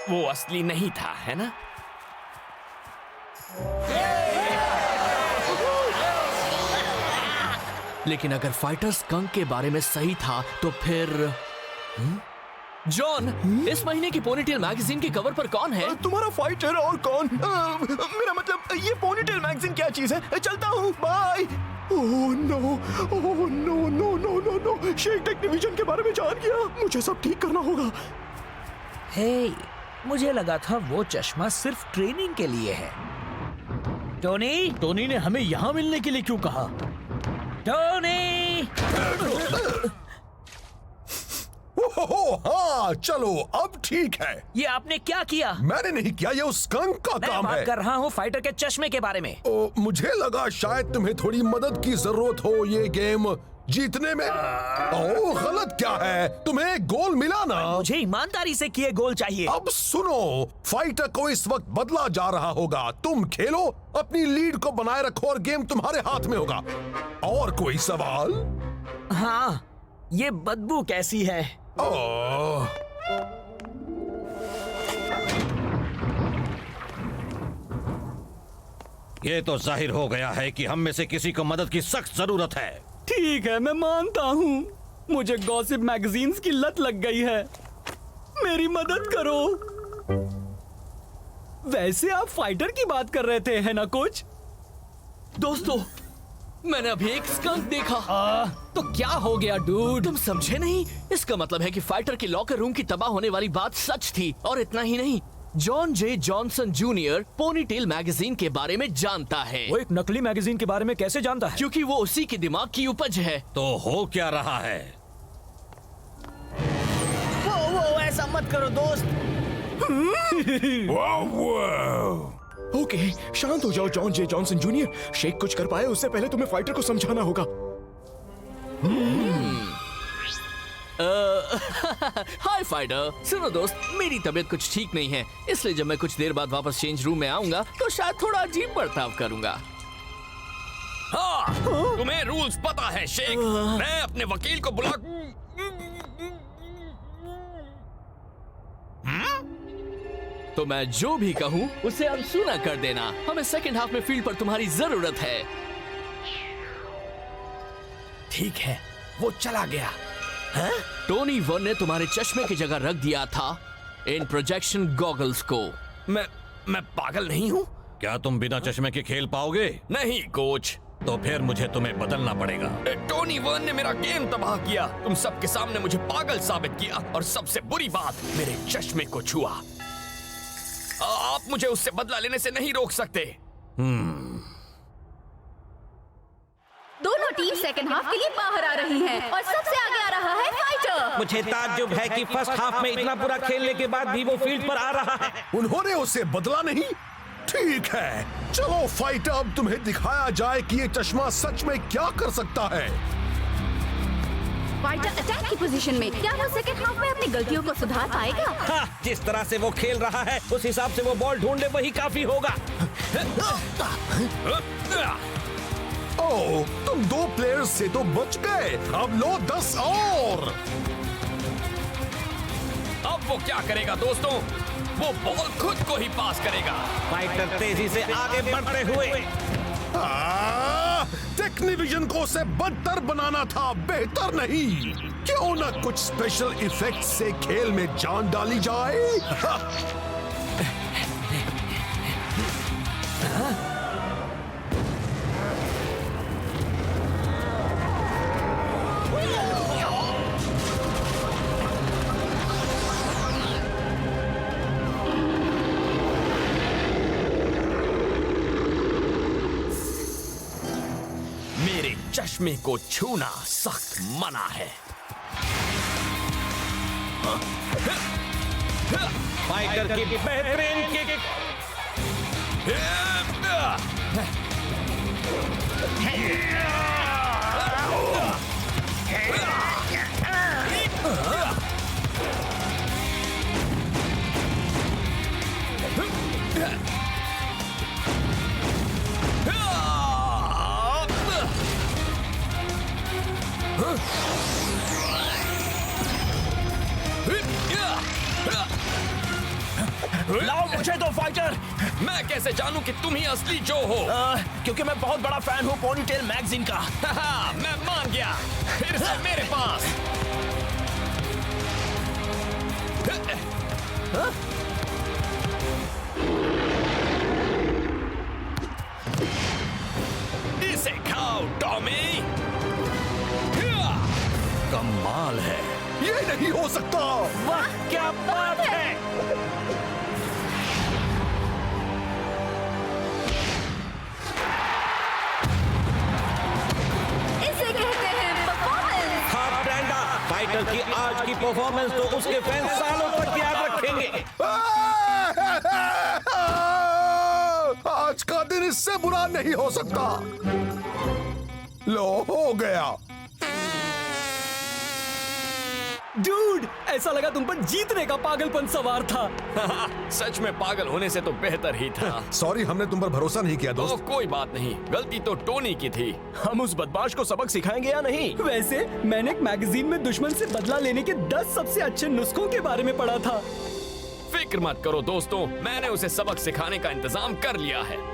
वो असली नहीं था, है ना? लेकिन अगर फाइटर स्कंक के बारे में सही था तो फिर जॉन, इस महीने की पोनीटेल मैगजीन के कवर पर कौन है? तुम्हारा फाइटर और कौन? मेरा मतलब ये पोनीटेल मैगजीन क्या चीज है? चलता हूँ, bye. Oh no, oh no no no no no, शेक टेक्निविजन के बारे में जान गया। मुझे सब ठीक करना होगा। हे, मुझे लगा था वो चश्मा सिर्फ ट्रेनिंग के लिए है। टोनी ने हमें यहाँ मिलने के लिए क्यों कहा? टोनी! ओहो, हाँ चलो अब ठीक है। ये आपने क्या किया? मैंने नहीं किया, ये उस स्कंक का मैं काम बात है। कर रहा हूँ फाइटर के चश्मे के बारे में। मुझे लगा शायद तुम्हें थोड़ी मदद की जरूरत हो ये गेम जीतने में। ओह गलत क्या है? तुम्हें गोल मिला ना? मुझे ईमानदारी से किए गोल चाहिए। अब सुनो, फाइटर को इस वक्त बदला जा रहा होगा। तुम खेलो, अपनी लीड को बनाए रखो और गेम तुम्हारे हाथ में होगा। और कोई सवाल? हाँ, ये बदबू कैसी है? ये तो जाहिर हो गया है कि हम में से किसी को मदद की सख्त जरूरत है। ठीक है, मैं मानता हूँ। मुझे गॉसिप मैगजीन्स की लत लग गई है। मेरी मदद करो। वैसे आप फाइटर की बात कर रहे थे, है ना कोच? दोस्तों, मैंने अभी एक स्कंक देखा। तो क्या हो गया डूड? तुम समझे नहीं? इसका मतलब है कि फाइटर की लॉकर रूम की तबाह होने वाली बात सच थी। और इतना ही नहीं, जॉन जे जॉनसन जूनियर पोनीटेल मैगजीन के बारे में जानता है। वो एक नकली मैगजीन के बारे में कैसे जानता है? क्योंकि वो उसी के दिमाग की उपज है। तो हो क्या रहा है? वो ऐसा मत करो दोस्त। ओके, शांत हो जाओ जॉन जे जॉनसन जूनियर। शेख कुछ कर पाए उससे पहले तुम्हें फाइटर को समझाना होगा। हाय फाइटर, सुनो दोस्त, मेरी तबीयत कुछ ठीक नहीं है, इसलिए जब मैं कुछ देर बाद वापस चेंज रूम में आऊंगा तो शायद थोड़ा अजीब बर्ताव करूंगा। हाँ, तुम्हें रूल्स पता है शेख। मैं अपने वकील को बुला। तो मैं जो भी कहूँ उसे अनसुना कर देना। हमें सेकंड हाफ में फील्ड पर तुम्हारी जरूरत है। ठीक है, वो चला गया। टोनी वन ने तुम्हारे चश्मे की जगह रख दिया था इन प्रोजेक्शन गॉगल्स को। मैं पागल नहीं हूँ। क्या तुम बिना चश्मे के खेल पाओगे? नहीं कोच। तो फिर मुझे तुम्हें बदलना पड़ेगा। टोनी वन ने मेरा गेम तबाह किया। तुम सबके सामने मुझे पागल साबित किया और सबसे बुरी बात, मेरे चश्मे को छुआ। आप मुझे उससे बदला लेने से नहीं रोक सकते। दोनों टीम सेकंड हाफ के लिए बाहर आ रही हैं और सबसे आगे आ रहा है फाइटर। मुझे ताज्जुब है कि फर्स्ट हाफ में इतना बुरा खेलने के बाद भी वो फील्ड पर आ रहा है। उन्होंने उसे बदला नहीं? ठीक है, चलो फाइटर, अब तुम्हें दिखाया जाए कि ये चश्मा सच में क्या कर सकता है। फाइटर अटैक की पोजीशन में, क्या वो सेकंड हाफ में अपनी गलतियों को सुधार पाएगा? हाँ, जिस तरह से वो खेल रहा है उस हिसाब से वो बॉल ढूंढे वही काफी होगा। ओह, तुम 2 प्लेयर्स से तो बच गए। अब लो 10 और। अब वो क्या करेगा दोस्तों? वो बॉल खुद को ही पास करेगा। फाइटर तेजी से आगे बढ़ते हुए। टेक्निविजन को उसे बदतर बनाना था, बेहतर नहीं। क्यों ना कुछ स्पेशल इफेक्ट से खेल में जान डाली जाए। चश्मे को छूना सख्त मना है। फाइटर की बेहतरीन किक। लाओ मुझे दो फाइटर। मैं कैसे जानूं कि तुम ही असली जो हो? क्योंकि मैं बहुत बड़ा फैन हूँ पोनीटेल मैगजीन का। मैं मान गया। फिर से मेरे पास। इसे खाओ टॉमी। कमाल है। ये नहीं हो सकता। वाह क्या बात है। इसे कहते हैं परफॉर्मेंस। हाँ ब्रेंडा, फाइटर की आज की परफॉर्मेंस तो उसके फैंस सालों तक याद रखेंगे। आज का दिन इससे बुरा नहीं हो सकता। लो हो गया। डूड, ऐसा लगा तुम पर जीतने का पागलपन सवार था। सच में पागल होने से तो बेहतर ही था। सॉरी, हमने तुम पर भरोसा नहीं किया दोस्त। कोई बात नहीं, गलती तो टोनी की थी। हम उस बदमाश को सबक सिखाएंगे या नहीं? वैसे मैंने एक मैगजीन में दुश्मन से बदला लेने के 10 सबसे अच्छे नुस्खों के बारे में पढ़ा था। फिक्र मत करो दोस्तों, मैंने उसे सबक सिखाने का इंतजाम कर लिया है।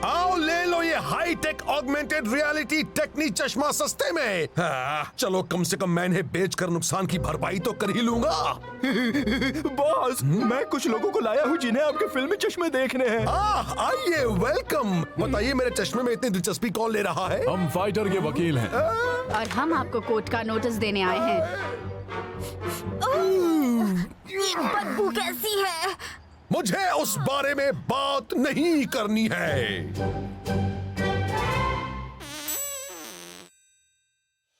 आओ ले लो ये हाई टेक ऑगमेंटेड रियलिटी टेक्नी चश्मा सस्ते में। चलो कम से कम मैंने बेचकर नुकसान की भरपाई तो कर ही लूंगा। बॉस, मैं कुछ लोगों को लाया हूँ जिन्हें आपके फिल्मी चश्मे देखने हैं। आइए, वेलकम। बताइए मेरे चश्मे में इतनी दिलचस्पी कौन ले रहा है? हम फाइटर के वकील हैं। और हम आपको कोर्ट का नोटिस देने आए हैं। ये बदबू कैसी है? मुझे उस बारे में बात नहीं करनी है।